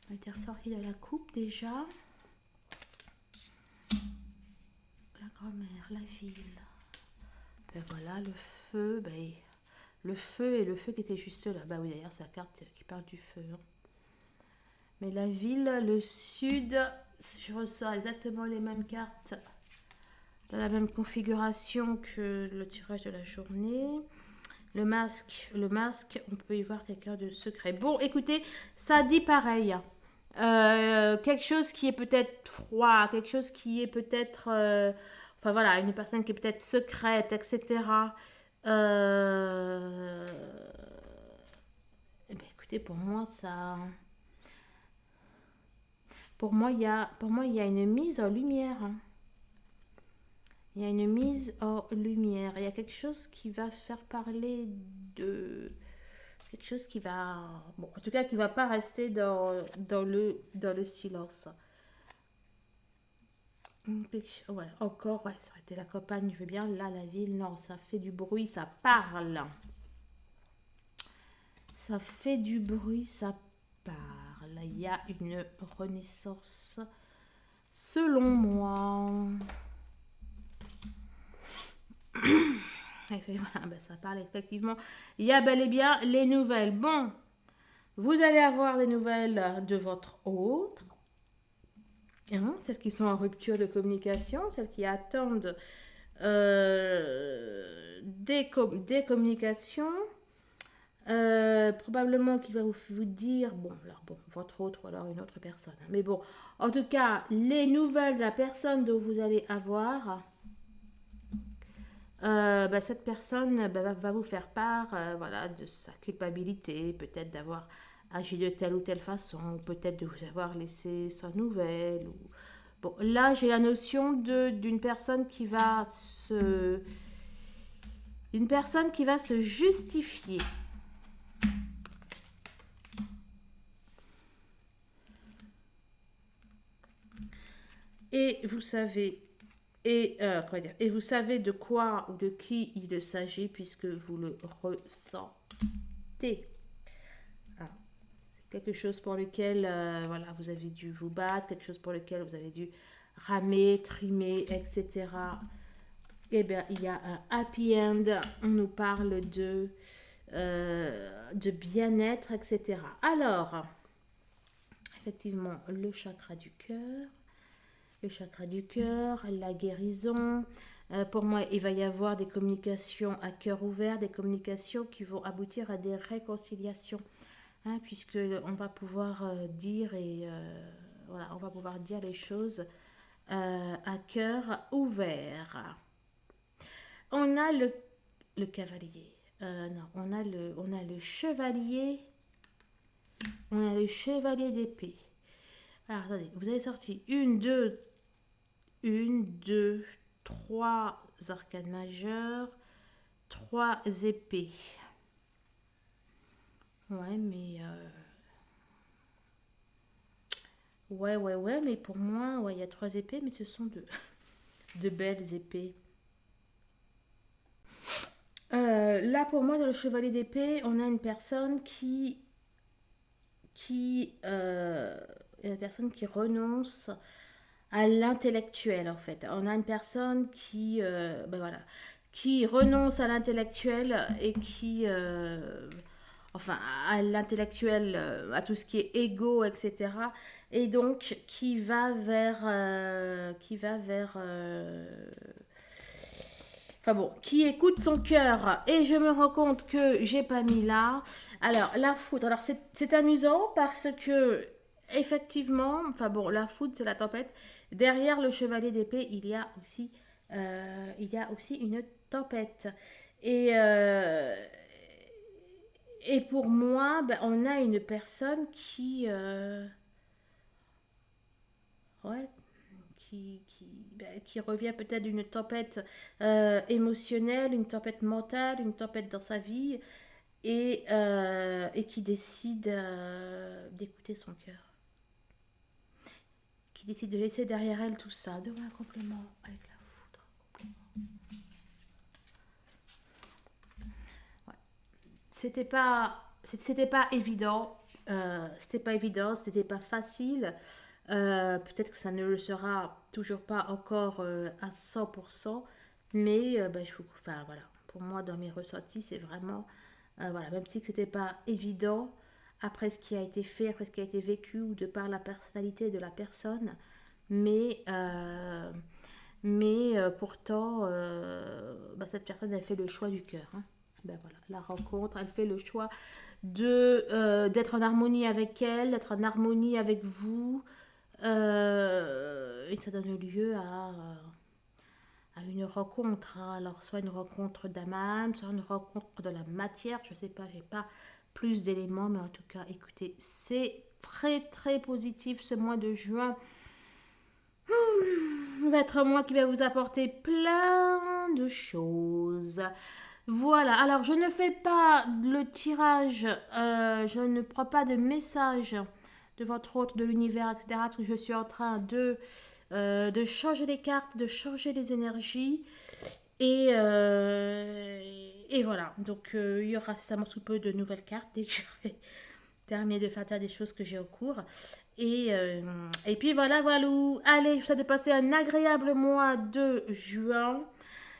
elle était ressortie de la coupe déjà. La grand-mère, la ville. Ben voilà, le feu, ben, le feu et le feu qui était juste là. Bah oui, d'ailleurs, c'est la carte qui parle du feu, hein. Mais la ville, le sud, je ressors exactement les mêmes cartes dans la même configuration que le tirage de la journée. Le masque, on peut y voir quelqu'un de secret. Bon, écoutez, ça dit pareil. Quelque chose qui est peut-être froid, quelque chose qui est peut-être... enfin voilà, une personne qui est peut-être secrète, etc. Euh, eh bien, écoutez, pour moi, ça... pour moi, il y a une mise en lumière, hein. Il y a une mise en lumière. Il y a quelque chose qui va faire parler de... Quelque chose qui va... Bon, en tout cas, qui ne va pas rester dans le silence. Ouais, encore, ouais, ça aurait été la campagne, je veux bien. Là, la ville, non, ça fait du bruit, ça parle. Ça fait du bruit, ça parle. Il y a une renaissance, selon moi. Et voilà, ben ça parle effectivement. Il y a bel et bien les nouvelles. Bon, vous allez avoir des nouvelles de votre autre, hein, celles qui sont en rupture de communication, celles qui attendent des communications. Probablement qu'il va vous dire, bon, alors bon, votre autre ou alors une autre personne, hein. Mais bon, en tout cas, les nouvelles de la personne dont vous allez avoir, bah, cette personne bah, va vous faire part voilà, de sa culpabilité, peut-être d'avoir agi de telle ou telle façon, peut-être de vous avoir laissé sans nouvelles. Ou... Bon, là, j'ai la notion d'une personne qui va une personne qui va se justifier. Et vous savez, et vous savez de quoi ou de qui il s'agit puisque vous le ressentez. Ah, quelque chose pour lequel voilà, vous avez dû vous battre, quelque chose pour lequel vous avez dû ramer, trimer, etc. Eh bien, il y a un happy end. On nous parle de bien-être, etc. Alors, effectivement, le chakra du cœur. le chakra du cœur, la guérison. Pour moi, il va y avoir des communications à cœur ouvert, des communications qui vont aboutir à des réconciliations, hein, puisque on va pouvoir dire et voilà, on va pouvoir dire les choses à cœur ouvert. On a le cavalier. Non, on a le chevalier. On a le chevalier d'épée. Alors, attendez, vous avez sorti une, deux, trois arcanes majeures, trois épées. Ouais, mais... Ouais, mais pour moi, ouais, il y a trois épées, mais ce sont de belles épées. Là, pour moi, dans le chevalier d'épée, on a une personne une personne qui renonce à l'intellectuel, en fait. On a une personne ben voilà, qui renonce à l'intellectuel et enfin, à l'intellectuel, à tout ce qui est égo, etc. Et donc, enfin bon, qui écoute son cœur. Et je me rends compte que j'ai pas mis là. Alors, la foudre. Alors, c'est amusant parce que, effectivement, enfin bon, la foudre, c'est la tempête. Derrière le chevalier d'épée, il y a aussi une tempête. Et, euh, et pour moi, ben, on a une personne ouais, qui revient peut-être d'une tempête émotionnelle, une tempête mentale, une tempête dans sa vie, et qui décide d'écouter son cœur, qui décide de laisser derrière elle tout ça, de un complément avec la foudre. Ouais. C'était pas évident, c'était pas facile. Peut-être que ça ne le sera toujours pas encore à 100%, mais enfin, voilà, pour moi, dans mes ressentis, c'est vraiment, voilà, même si c'était pas évident, après ce qui a été fait, après ce qui a été vécu, ou de par la personnalité de la personne, mais, euh, mais pourtant, cette personne a fait le choix du cœur, hein. Ben voilà, la rencontre, elle fait le choix d'être en harmonie avec elle, d'être en harmonie avec vous, et ça donne lieu à une rencontre, hein. Alors, soit une rencontre d'âme à âme, soit une rencontre de la matière. Je sais pas, j'ai pas plus d'éléments, mais en tout cas, écoutez, c'est très très positif ce mois de juin. Va être un mois qui va vous apporter plein de choses. Voilà, alors je ne fais pas le tirage, je ne prends pas de message de votre hôte, de l'univers, etc. Parce que je suis en train de changer les cartes, de changer les énergies. Et voilà, donc il y aura nécessairement sous peu de nouvelles cartes dès que j'aurai terminé de faire des choses que j'ai en cours. Et puis voilà. Allez, je vous souhaite de passer un agréable mois de juin.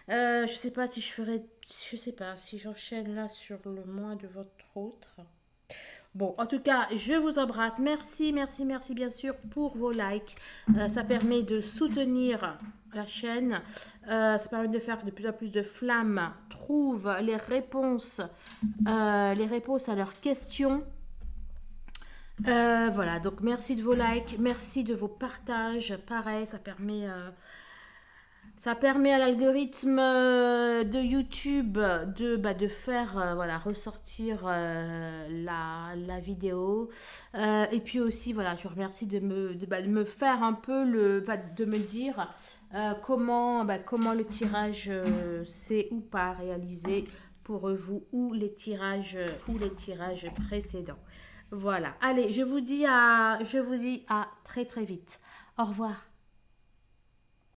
Je sais pas si je sais pas si j'enchaîne là sur le mois de votre autre. Bon, en tout cas, je vous embrasse. Merci bien sûr pour vos likes. Ça permet de soutenir la chaîne. Ça permet de faire que de plus en plus de flammes trouvent les réponses à leurs questions. Voilà, donc merci de vos likes, merci de vos partages. Pareil, ça permet à l'algorithme de YouTube de faire voilà, ressortir la vidéo. Et puis aussi, voilà, je vous remercie de me faire un peu de me dire comment le tirage s'est ou pas réalisé pour vous ou les tirages précédents. Voilà, allez, je vous dis à très très vite. Au revoir.